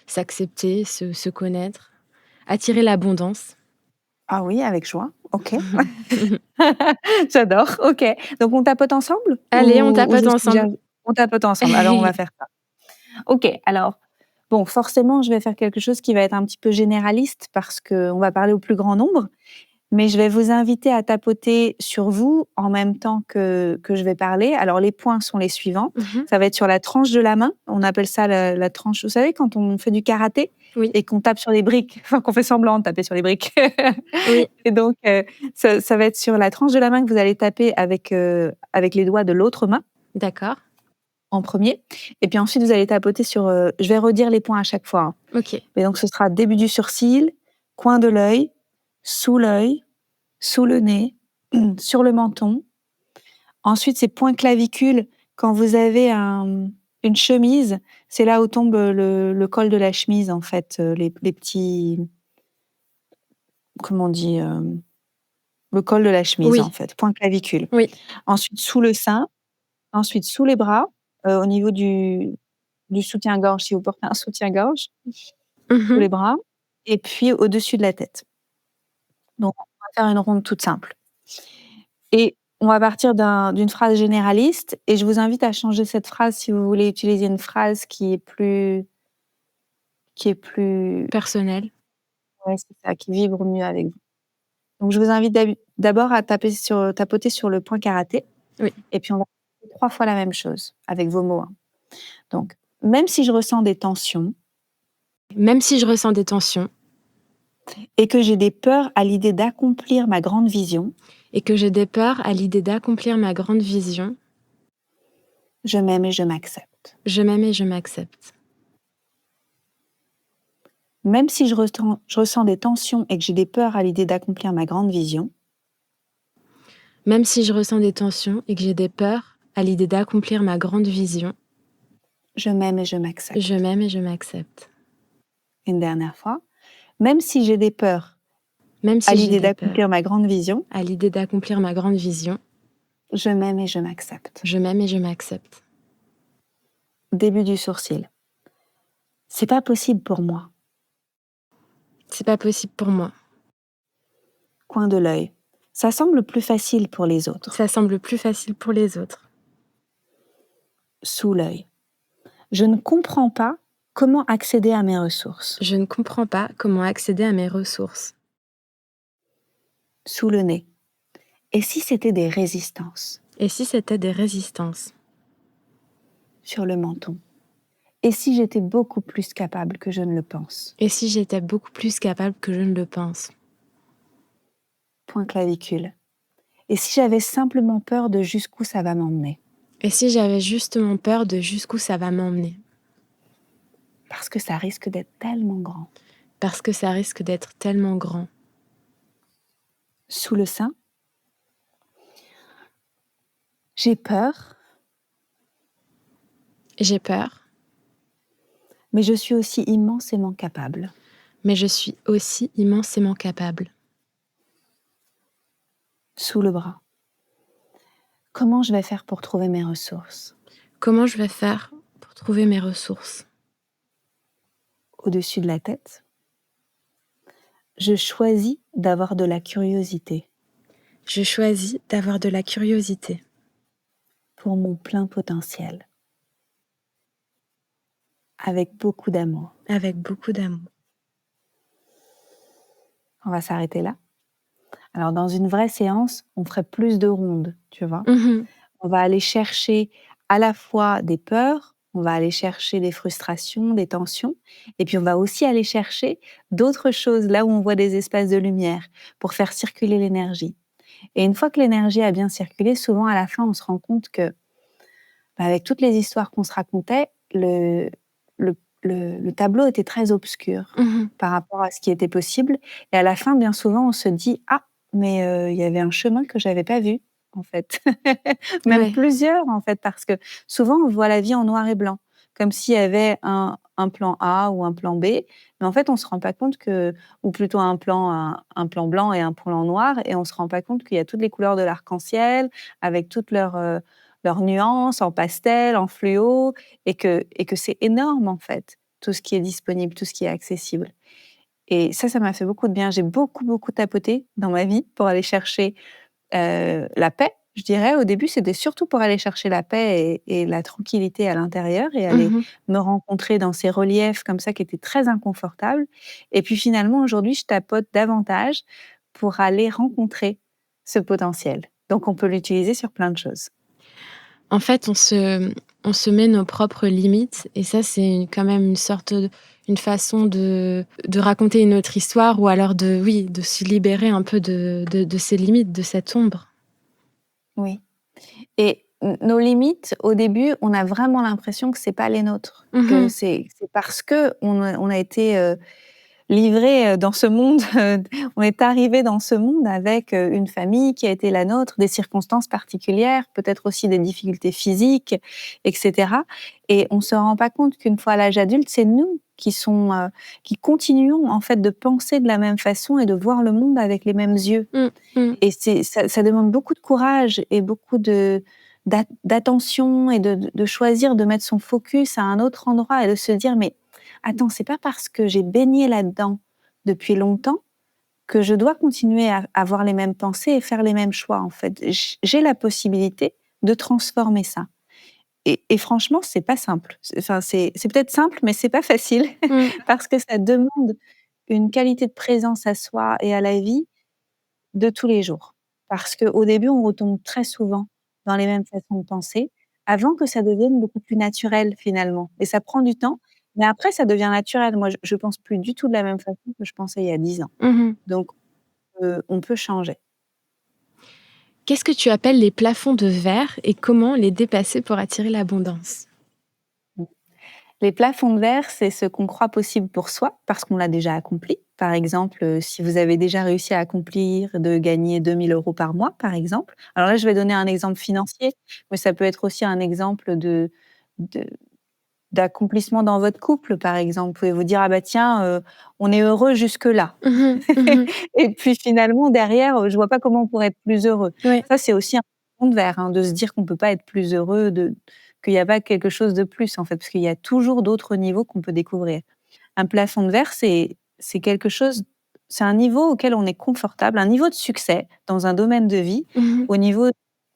Speaker 3: s'accepter, se connaître, attirer l'abondance?
Speaker 4: Ah oui, avec joie. Ok. J'adore. Ok. Donc on tapote ensemble?
Speaker 3: Allez, on
Speaker 4: Ou
Speaker 3: tapote
Speaker 4: je
Speaker 3: ensemble.
Speaker 4: suggère... On tapote ensemble. Alors on va faire ça. Ok. Alors, bon, forcément, je vais faire quelque chose qui va être un petit peu généraliste parce qu'on va parler au plus grand nombre. Mais je vais vous inviter à tapoter sur vous en même temps que je vais parler. Alors, les points sont les suivants. Ça va être sur la tranche de la main. On appelle ça la tranche, vous savez, quand on fait du karaté et qu'on tape sur les briques, enfin qu'on fait semblant de taper sur les briques.
Speaker 3: Oui.
Speaker 4: Et donc, ça va être sur la tranche de la main que vous allez taper avec les doigts de l'autre main.
Speaker 3: D'accord.
Speaker 4: En premier. Et puis ensuite, vous allez tapoter sur... je vais redire les points à chaque fois. Hein.
Speaker 3: Ok.
Speaker 4: Et donc, ce sera début du sourcil, coin de l'œil, sous le nez, sur le menton. Ensuite, c'est point clavicule. Quand vous avez une chemise, c'est là où tombe le col de la chemise, en fait. Les petits... Comment on dit le col de la chemise, en fait. Point clavicule.
Speaker 3: Oui.
Speaker 4: Ensuite, sous le sein. Ensuite, sous les bras, au niveau du soutien-gorge, si vous portez un soutien-gorge, sous les bras. Et puis, au-dessus de la tête. Donc, on va faire une ronde toute simple. Et on va partir d'une phrase généraliste et je vous invite à changer cette phrase si vous voulez utiliser une phrase qui est plus
Speaker 3: personnelle.
Speaker 4: Ouais, c'est ça, qui vibre mieux avec vous. Donc, je vous invite d'abord à tapoter sur le point karaté.
Speaker 3: Oui.
Speaker 4: Et puis, on va faire 3 fois la même chose avec vos mots. Hein. Donc, même si je ressens des tensions.
Speaker 3: Même si je ressens des tensions.
Speaker 4: Et que j'ai des peurs à l'idée d'accomplir ma grande vision.
Speaker 3: Et que j'ai des peurs à l'idée d'accomplir ma grande vision.
Speaker 4: Je m'aime et je m'accepte.
Speaker 3: Je m'aime et je m'accepte.
Speaker 4: Même si je ressens des tensions et que j'ai des peurs à l'idée d'accomplir ma grande vision.
Speaker 3: Même si je ressens des tensions et que j'ai des peurs à l'idée d'accomplir ma grande vision.
Speaker 4: Je m'aime et je m'accepte.
Speaker 3: Je m'aime et je m'accepte.
Speaker 4: Une dernière fois. Même si j'ai des peurs à l'idée d'accomplir ma grande vision.
Speaker 3: À l'idée d'accomplir ma grande vision.
Speaker 4: Je m'aime et je m'accepte.
Speaker 3: Je m'aime et je m'accepte.
Speaker 4: Début du sourcil. C'est pas possible pour moi.
Speaker 3: C'est pas possible pour moi.
Speaker 4: Coin de l'œil. Ça semble plus facile pour les autres.
Speaker 3: Ça semble plus facile pour les autres.
Speaker 4: Sous l'œil. Je ne comprends pas comment accéder à mes ressources.
Speaker 3: Je ne comprends pas comment accéder à mes ressources.
Speaker 4: Sous le nez. Et si c'était des résistances?
Speaker 3: Et si c'était des résistances?
Speaker 4: Sur le menton. Et si j'étais beaucoup plus capable que je ne le pense?
Speaker 3: Et si j'étais beaucoup plus capable que je ne le pense?
Speaker 4: Point clavicule. Et si j'avais simplement peur de jusqu'où ça va m'emmener?
Speaker 3: Et si j'avais justement peur de jusqu'où ça va m'emmener?
Speaker 4: Parce que ça risque d'être tellement grand.
Speaker 3: Parce que ça risque d'être tellement grand.
Speaker 4: Sous le sein. J'ai peur.
Speaker 3: J'ai peur.
Speaker 4: Mais je suis aussi immensément capable.
Speaker 3: Mais je suis aussi immensément capable.
Speaker 4: Sous le bras. Comment je vais faire pour trouver mes ressources?
Speaker 3: Comment je vais faire pour trouver mes ressources?
Speaker 4: Au-dessus de la tête. Je choisis d'avoir de la curiosité.
Speaker 3: Je choisis d'avoir de la curiosité.
Speaker 4: Pour mon plein potentiel. Avec beaucoup d'amour.
Speaker 3: Avec beaucoup d'amour.
Speaker 4: On va s'arrêter là. Alors, dans une vraie séance, on ferait plus de rondes, tu vois. On va aller chercher à la fois des peurs, on va aller chercher des frustrations, des tensions, et puis on va aussi aller chercher d'autres choses, là où on voit des espaces de lumière, pour faire circuler l'énergie. Et une fois que l'énergie a bien circulé, souvent à la fin, on se rend compte que, avec toutes les histoires qu'on se racontait, le tableau était très obscur par rapport à ce qui était possible. Et à la fin, bien souvent, on se dit « Ah, mais il y avait un chemin que j'avais pas vu, en fait. » Même plusieurs, en fait, parce que souvent, on voit la vie en noir et blanc, comme s'il y avait un plan A ou un plan B. Mais en fait, on se rend pas compte que, ou plutôt un plan blanc et un plan noir, et on se rend pas compte qu'il y a toutes les couleurs de l'arc-en-ciel, avec toutes leurs nuances, en pastel, en fluo, et que c'est énorme, en fait, tout ce qui est disponible, tout ce qui est accessible. Et ça m'a fait beaucoup de bien. J'ai beaucoup, beaucoup tapoté dans ma vie pour aller chercher la paix, je dirais. Au début, c'était surtout pour aller chercher la paix et la tranquillité à l'intérieur et aller me rencontrer dans ces reliefs comme ça qui étaient très inconfortables. Et puis finalement, aujourd'hui, je tapote davantage pour aller rencontrer ce potentiel. Donc, on peut l'utiliser sur plein de choses.
Speaker 3: En fait, on se met nos propres limites et ça, c'est quand même une façon de raconter une autre histoire ou alors de se libérer un peu de ces limites, de cette ombre.
Speaker 4: Oui. Et nos limites, au début, on a vraiment l'impression que c'est pas les nôtres, que c'est parce que on a été livré dans ce monde, on est arrivé dans ce monde avec une famille qui a été la nôtre, des circonstances particulières, peut-être aussi des difficultés physiques, etc. Et on se rend pas compte qu'une fois à l'âge adulte, c'est nous qui continuons en fait de penser de la même façon et de voir le monde avec les mêmes yeux. Et ça demande beaucoup de courage et beaucoup d'attention et de choisir de mettre son focus à un autre endroit et de se dire mais attends, c'est pas parce que j'ai baigné là-dedans depuis longtemps que je dois continuer à avoir les mêmes pensées et faire les mêmes choix, en fait. J'ai la possibilité de transformer ça. Et franchement, c'est pas simple. Enfin, c'est peut-être simple, mais c'est pas facile parce que ça demande une qualité de présence à soi et à la vie de tous les jours. Parce qu'au début, on retombe très souvent dans les mêmes façons de penser avant que ça devienne beaucoup plus naturel, finalement. Et ça prend du temps. Mais après, ça devient naturel. Moi, je pense plus du tout de la même façon que je pensais il y a 10 ans. Donc, on peut changer.
Speaker 3: Qu'est-ce que tu appelles les plafonds de verre et comment les dépasser pour attirer l'abondance?
Speaker 4: Les plafonds de verre, c'est ce qu'on croit possible pour soi parce qu'on l'a déjà accompli. Par exemple, si vous avez déjà réussi à accomplir de gagner 2 000 € par mois, par exemple. Alors là, je vais donner un exemple financier, mais ça peut être aussi un exemple d'accomplissement dans votre couple, par exemple. Vous pouvez vous dire: «Ah bah tiens, on est heureux jusque-là». Et puis finalement derrière, je vois pas comment on pourrait être plus heureux.
Speaker 3: Ouais.
Speaker 4: Ça, c'est aussi un plafond de verre, hein, de se dire qu'on peut pas être plus heureux qu'il n'y a pas quelque chose de plus, en fait, parce qu'il y a toujours d'autres niveaux qu'on peut découvrir. Un plafond de verre, c'est quelque chose, c'est un niveau auquel on est confortable, un niveau de succès dans un domaine de vie,
Speaker 3: Mmh.
Speaker 4: au niveau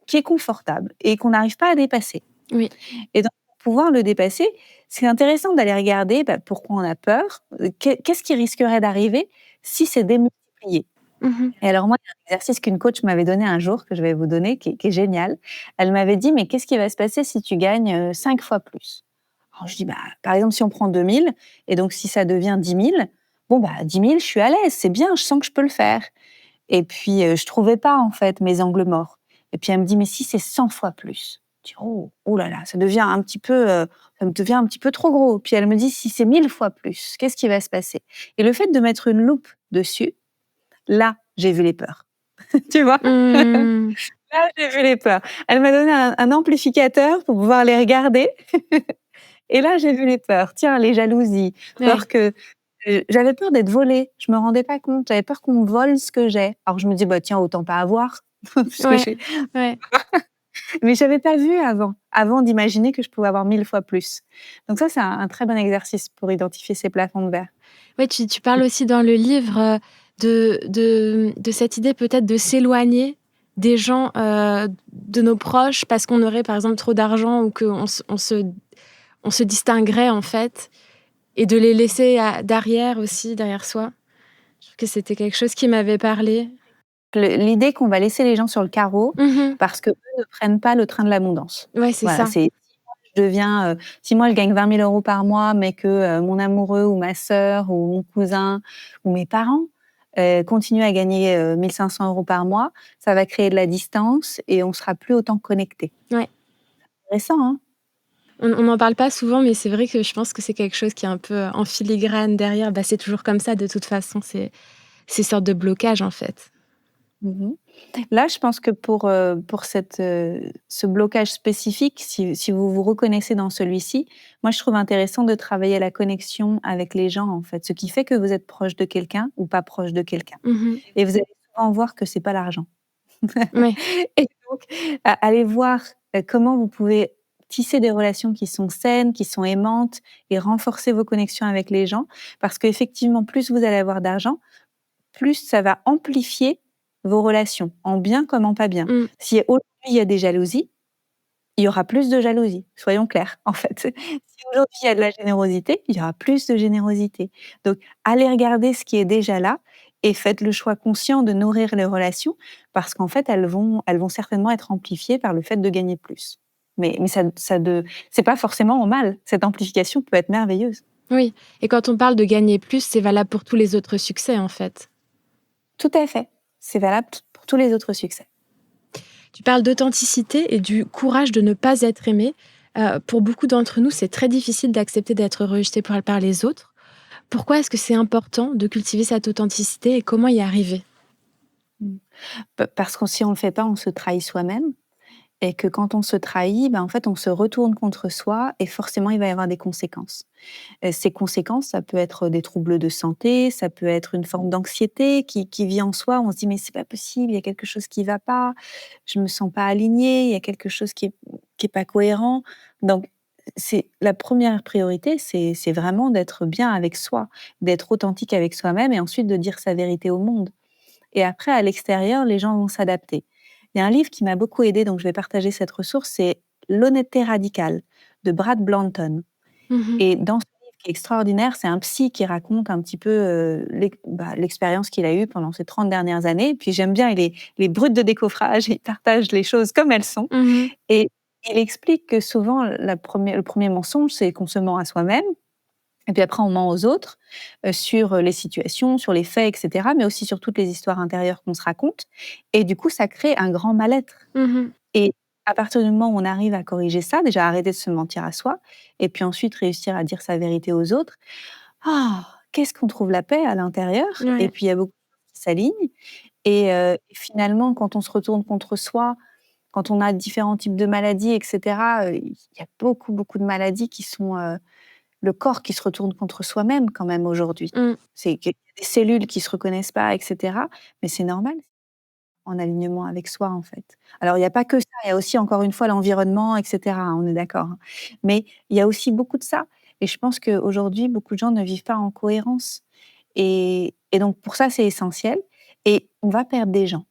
Speaker 4: qui est confortable et qu'on n'arrive pas à dépasser.
Speaker 3: Oui.
Speaker 4: Et donc, pour pouvoir le dépasser, c'est intéressant d'aller regarder pourquoi on a peur, qu'est-ce qui risquerait d'arriver si c'est démultiplié.
Speaker 3: Mmh.
Speaker 4: Et alors moi, il y a un exercice qu'une coach m'avait donné un jour, que je vais vous donner, qui est génial. Elle m'avait dit: «Mais qu'est-ce qui va se passer si tu gagnes 5 fois plus?» Alors je dis: par exemple, si on prend 2 000 et donc si ça devient 10 000, bon, 10 000, je suis à l'aise, c'est bien, je sens que je peux le faire. Et puis, je trouvais pas, en fait, mes angles morts. Et puis elle me dit: «Mais si c'est 100 fois plus?» Je dis: «Oh là là, ça me devient un petit peu trop gros». Puis elle me dit: «Si c'est 1000 fois plus, qu'est-ce qui va se passer?» Et le fait de mettre une loupe dessus, là, j'ai vu les peurs. Tu vois?
Speaker 3: Mmh.
Speaker 4: Là, j'ai vu les peurs. Elle m'a donné un amplificateur pour pouvoir les regarder et là, j'ai vu les peurs. Tiens, les jalousies,
Speaker 3: Ouais.
Speaker 4: peur que j'avais peur d'être volée. Je me rendais pas compte. J'avais peur qu'on me vole ce que j'ai. Alors je me dis: «Bah, tiens, autant pas avoir», puisque
Speaker 3: Ouais.
Speaker 4: j'ai
Speaker 3: Ouais.
Speaker 4: mais j'avais pas vu avant d'imaginer que je pouvais avoir 1000 fois plus. Donc ça, c'est un très bon exercice pour identifier ces plafonds de verre.
Speaker 3: Ouais, tu parles aussi dans le livre, de cette idée peut-être de s'éloigner des gens, de nos proches parce qu'on aurait par exemple trop d'argent ou qu'on se distinguerait en fait et de les laisser derrière soi. Je trouve que c'était quelque chose qui m'avait parlé.
Speaker 4: L'idée qu'on va laisser les gens sur le carreau
Speaker 3: Mmh.
Speaker 4: parce qu'eux ne prennent pas le train de l'abondance.
Speaker 3: Ouais, c'est
Speaker 4: Voilà,
Speaker 3: ça.
Speaker 4: c'est si moi je gagne 20 000 € par mois, mais que, mon amoureux ou ma sœur ou mon cousin ou mes parents, continuent à gagner, 1 500 € par mois, ça va créer de la distance et on sera plus autant connectés.
Speaker 3: Ouais.
Speaker 4: Intéressant, hein?
Speaker 3: On n'en parle pas souvent, mais c'est vrai que je pense que c'est quelque chose qui est un peu, en filigrane derrière. Bah, c'est toujours comme ça de toute façon, c'est ces sortes de blocages en fait.
Speaker 4: Mmh. Là, je pense que pour ce blocage spécifique, si vous vous reconnaissez dans celui-ci, moi, je trouve intéressant de travailler la connexion avec les gens, en fait. Ce qui fait que vous êtes proche de quelqu'un ou pas proche de quelqu'un
Speaker 3: Mmh.
Speaker 4: et vous allez souvent voir que c'est pas l'argent.
Speaker 3: Ouais.
Speaker 4: Et donc, allez voir, comment vous pouvez tisser des relations qui sont saines, qui sont aimantes et renforcer vos connexions avec les gens. Parce qu'effectivement, plus vous allez avoir d'argent, plus ça va amplifier vos relations, en bien comme en pas bien.
Speaker 3: Mmh.
Speaker 4: Si aujourd'hui il y a des jalousies, il y aura plus de jalousie, soyons clairs, en fait. Si aujourd'hui il y a de la générosité, il y aura plus de générosité. Donc allez regarder ce qui est déjà là et faites le choix conscient de nourrir les relations parce qu'en fait elles vont certainement être amplifiées par le fait de gagner plus. Mais c'est pas forcément en mal. Cette amplification peut être merveilleuse.
Speaker 3: Oui, et quand on parle de gagner plus, c'est valable pour tous les autres succès, en fait.
Speaker 4: Tout à fait. C'est valable pour tous les autres succès.
Speaker 3: Tu parles d'authenticité et du courage de ne pas être aimé. Pour beaucoup d'entre nous, c'est très difficile d'accepter d'être rejeté par les autres. Pourquoi est-ce que c'est important de cultiver cette authenticité et comment y arriver?
Speaker 4: Mmh. Parce que si on le fait pas, on se trahit soi-même et que quand on se trahit, en fait, on se retourne contre soi et forcément, il va y avoir des conséquences. Ces conséquences, ça peut être des troubles de santé, ça peut être une forme d'anxiété qui vit en soi. On se dit: «Mais c'est pas possible, il y a quelque chose qui va pas, je me sens pas alignée, il y a quelque chose qui est pas cohérent». Donc c'est la première priorité, c'est vraiment d'être bien avec soi, d'être authentique avec soi-même et ensuite de dire sa vérité au monde. Et après, à l'extérieur, les gens vont s'adapter. Il y a un livre qui m'a beaucoup aidée, donc je vais partager cette ressource, c'est «L'honnêteté radicale» de Brad Blanton.
Speaker 3: Mmh.
Speaker 4: Et dans ce livre qui est extraordinaire, c'est un psy qui raconte un petit peu, l'expérience qu'il a eue pendant ces 30 dernières années. Puis j'aime bien, il est brut de décoffrage, il partage les choses comme elles sont
Speaker 3: Mmh.
Speaker 4: et il explique que souvent le premier mensonge, c'est qu'on se ment à soi-même et puis après on ment aux autres, sur, les situations, sur les faits et cetera, mais aussi sur toutes les histoires intérieures qu'on se raconte et du coup ça crée un grand mal-être.
Speaker 3: Mmh.
Speaker 4: Et à partir du moment où on arrive à corriger ça, déjà arrêter de se mentir à soi et puis ensuite réussir à dire sa vérité aux autres, qu'est-ce qu'on trouve la paix à l'intérieur et
Speaker 3: Ouais.
Speaker 4: puis il y a beaucoup de choses qui s'alignent et finalement quand on se retourne contre soi, quand on a différents types de maladies et cetera, il y a beaucoup, beaucoup de maladies qui sont, le corps qui se retourne contre soi-même quand même aujourd'hui.
Speaker 3: Mmh.
Speaker 4: C'est qu'il y a des cellules qui se reconnaissent pas et cetera, mais c'est normal. en alignement avec soi, en fait. Alors, il y a pas que ça, il y a aussi, encore une fois, l'environnement, et cetera, hein, on est d'accord, hein. Mais il y a aussi beaucoup de ça et je pense qu'aujourd'hui, beaucoup de gens ne vivent pas en cohérence et donc pour ça, c'est essentiel et on va perdre des gens.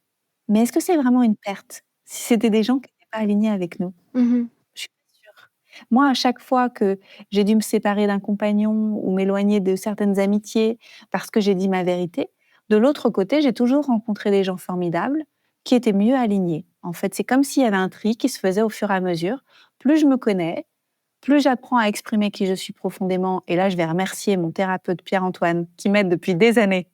Speaker 4: Mais est-ce que c'est vraiment une perte? Si c'était des gens qui n'étaient pas alignés avec nous?
Speaker 3: Mmh.
Speaker 4: Je suis pas sûre. Moi, à chaque fois que j'ai dû me séparer d'un compagnon ou m'éloigner de certaines amitiés parce que j'ai dit ma vérité, de l'autre côté, j'ai toujours rencontré des gens formidables qui étaient mieux alignés. En fait, c'est comme s'il y avait un tri qui se faisait au fur et à mesure. Plus je me connais, plus j'apprends à exprimer qui je suis profondément, et là, je vais remercier mon thérapeute Pierre-Antoine qui m'aide depuis des années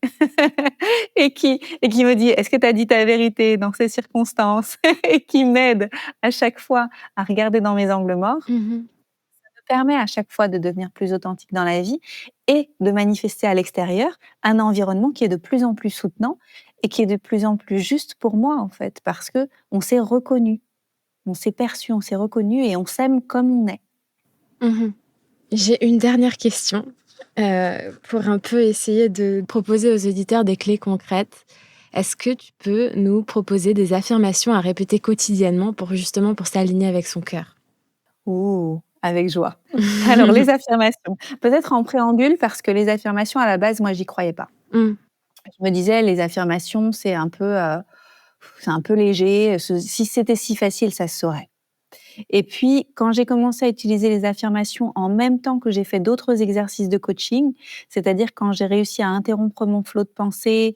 Speaker 4: et qui me dit: «Est-ce que tu as dit ta vérité dans ces circonstances?» et qui m'aide à chaque fois à regarder dans mes angles morts,
Speaker 3: Mmh.
Speaker 4: me permet à chaque fois de devenir plus authentique dans la vie et de manifester à l'extérieur un environnement qui est de plus en plus soutenant et qui est de plus en plus juste pour moi, en fait, parce qu'on s'est reconnus, on s'est perçus, on s'est reconnus et on s'aime comme on est.
Speaker 3: Mmh. J'ai une dernière question, pour un peu essayer de proposer aux auditeurs des clés concrètes. Est-ce que tu peux nous proposer des affirmations à répéter quotidiennement pour s'aligner avec son cœur?
Speaker 4: Ouh, avec joie. Alors les affirmations, peut-être en préambule parce que les affirmations à la base, moi j'y croyais pas.
Speaker 3: Mmh.
Speaker 4: Je me disais les affirmations c'est un peu léger, si c'était si facile, ça se saurait. Et puis, quand j'ai commencé à utiliser les affirmations en même temps que j'ai fait d'autres exercices de coaching, c'est-à-dire quand j'ai réussi à interrompre mon flot de pensée,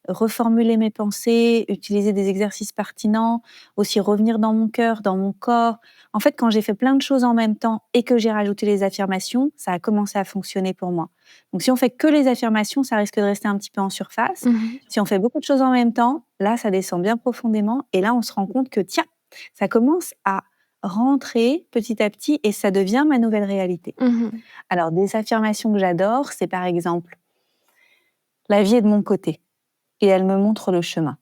Speaker 4: reformuler mes pensées, utiliser des exercices pertinents, aussi revenir dans mon cœur, dans mon corps. En fait, quand j'ai fait plein de choses en même temps et que j'ai rajouté les affirmations, ça a commencé à fonctionner pour moi. Donc, si on fait que les affirmations, ça risque de rester un petit peu en surface.
Speaker 3: Mmh.
Speaker 4: Si on fait beaucoup de choses en même temps, là, ça descend bien profondément et là, on se rend compte que, tiens, ça commence à rentrer petit à petit et ça devient ma nouvelle réalité.
Speaker 3: Mmh.
Speaker 4: Alors, des affirmations que j'adore, c'est par exemple: «La vie est de mon côté et elle me montre le chemin».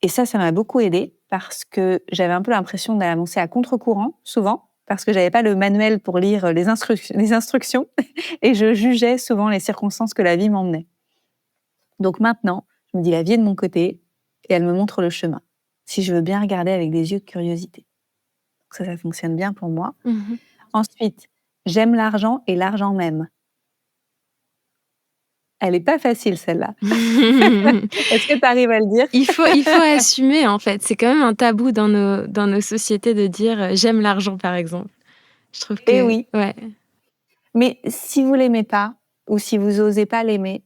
Speaker 4: Et ça m'a beaucoup aidée parce que j'avais un peu l'impression d'avancer à contre-courant, souvent, parce que j'avais pas le manuel pour lire les instructions et je jugeais souvent les circonstances que la vie m'emmenait. Donc maintenant, je me dis: «La vie est de mon côté et elle me montre le chemin», si je veux bien regarder avec des yeux de curiosité. Donc ça fonctionne bien pour moi.
Speaker 3: Mmh.
Speaker 4: Ensuite, j'aime l'argent et l'argent m'aime. Elle est pas facile celle-là. Est-ce que tu arrives à le dire?
Speaker 3: Il faut assumer, en fait. C'est quand même un tabou dans nos sociétés de dire, «J'aime l'argent», par exemple. Je trouve
Speaker 4: Eh
Speaker 3: que
Speaker 4: oui,
Speaker 3: ouais.
Speaker 4: mais si vous l'aimez pas ou si vous osez pas l'aimer,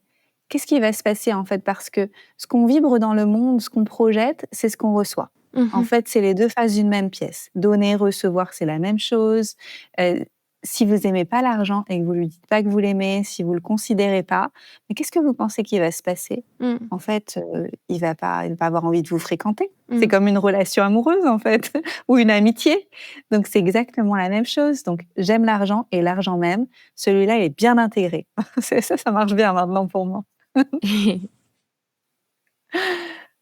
Speaker 4: qu'est-ce qui va se passer en fait? Parce que ce qu'on vibre dans le monde, ce qu'on projette, c'est ce qu'on reçoit. En
Speaker 3: Mmh.
Speaker 4: fait, c'est les 2 faces d'une même pièce. Donner, recevoir, c'est la même chose. Heu, si vous aimez pas l'argent et que vous lui dites pas que vous l'aimez, si vous le considérez pas, mais qu'est-ce que vous pensez qu'il va se passer?
Speaker 3: Mmh.
Speaker 4: En fait, il va pas avoir envie de vous fréquenter. C'est
Speaker 3: Mmh.
Speaker 4: comme une relation amoureuse en fait ou une amitié. Donc c'est exactement la même chose. Donc j'aime l'argent et l'argent m'aime. Celui-là, il est bien intégré. C'est ça marche bien maintenant pour moi.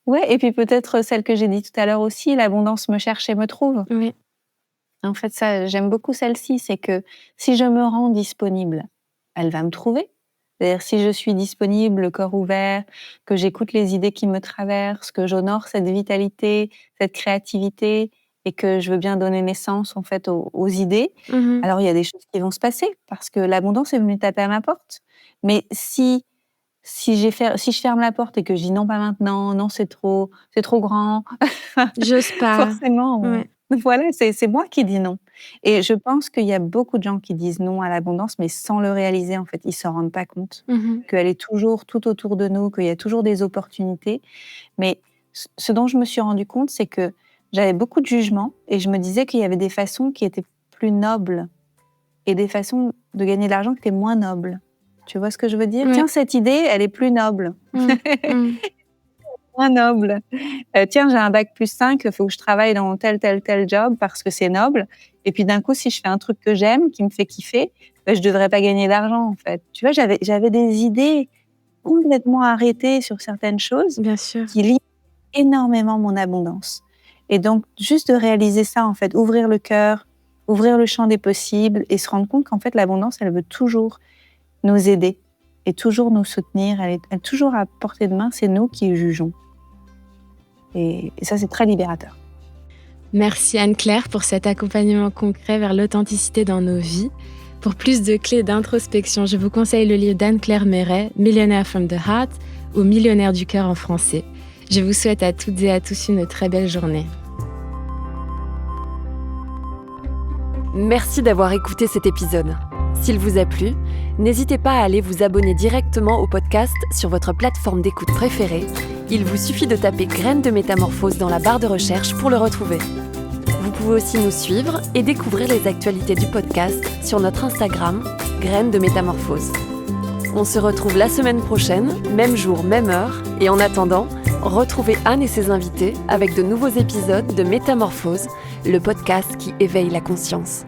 Speaker 4: Ouais et puis peut-être celle que j'ai dit tout à l'heure aussi, l'abondance me cherche et me trouve.
Speaker 3: Oui.
Speaker 4: En fait, ça, j'aime beaucoup celle-ci, c'est que si je me rends disponible, elle va me trouver. C'est-à-dire si je suis disponible, le cœur ouvert, que j'écoute les idées qui me traversent, que j'honore cette vitalité, cette créativité et que je veux bien donner naissance en fait aux idées,
Speaker 3: Mmh.
Speaker 4: alors il y a des choses qui vont se passer parce que l'abondance est venue taper à ma porte. Mais si je ferme la porte et que je dis: «Non, pas maintenant, non, c'est trop grand»,
Speaker 3: J'ose pas.
Speaker 4: forcément,
Speaker 3: Ouais.
Speaker 4: voilà, c'est moi qui dis non et je pense qu'il y a beaucoup de gens qui disent non à l'abondance, mais sans le réaliser, en fait. Ils s'en rendent pas compte
Speaker 3: Mmh.
Speaker 4: qu'elle est toujours tout autour de nous, qu'il y a toujours des opportunités. Mais ce dont je me suis rendu compte, c'est que j'avais beaucoup de jugements et je me disais qu'il y avait des façons qui étaient plus nobles et des façons de gagner de l'argent qui étaient moins nobles. Tu vois ce que je veux dire?
Speaker 3: Ouais.
Speaker 4: «Tiens, cette idée, elle est plus noble,
Speaker 3: Mmh. Mmh.
Speaker 4: moins noble. Tiens, j'ai un bac+5, il faut que je travaille dans tel job parce que c'est noble» et puis d'un coup, si je fais un truc que j'aime, qui me fait kiffer, je devrais pas gagner d'argent, en fait. Tu vois, j'avais des idées complètement arrêtées sur certaines choses
Speaker 3: Bien sûr.
Speaker 4: qui limitent énormément mon abondance et donc juste de réaliser ça, en fait, ouvrir le cœur, ouvrir le champ des possibles et se rendre compte qu'en fait, l'abondance, elle veut toujours nous aider et toujours nous soutenir. Elle est toujours à portée de main, c'est nous qui jugeons. Et ça, c'est très libérateur.
Speaker 3: Merci Anne-Claire pour cet accompagnement concret vers l'authenticité dans nos vies. Pour plus de clés d'introspection, je vous conseille le livre d'Anne-Claire Méret, Millionaire from the Heart ou Millionnaire du cœur en français. Je vous souhaite à toutes et à tous une très belle journée.
Speaker 2: Merci d'avoir écouté cet épisode. S'il vous a plu, n'hésitez pas à aller vous abonner directement au podcast sur votre plateforme d'écoute préférée. Il vous suffit de taper Graines de Métamorphose dans la barre de recherche pour le retrouver. Vous pouvez aussi nous suivre et découvrir les actualités du podcast sur notre Instagram, Graines de Métamorphose. On se retrouve la semaine prochaine, même jour, même heure, et en attendant, retrouvez Anne et ses invités avec de nouveaux épisodes de Métamorphose, le podcast qui éveille la conscience.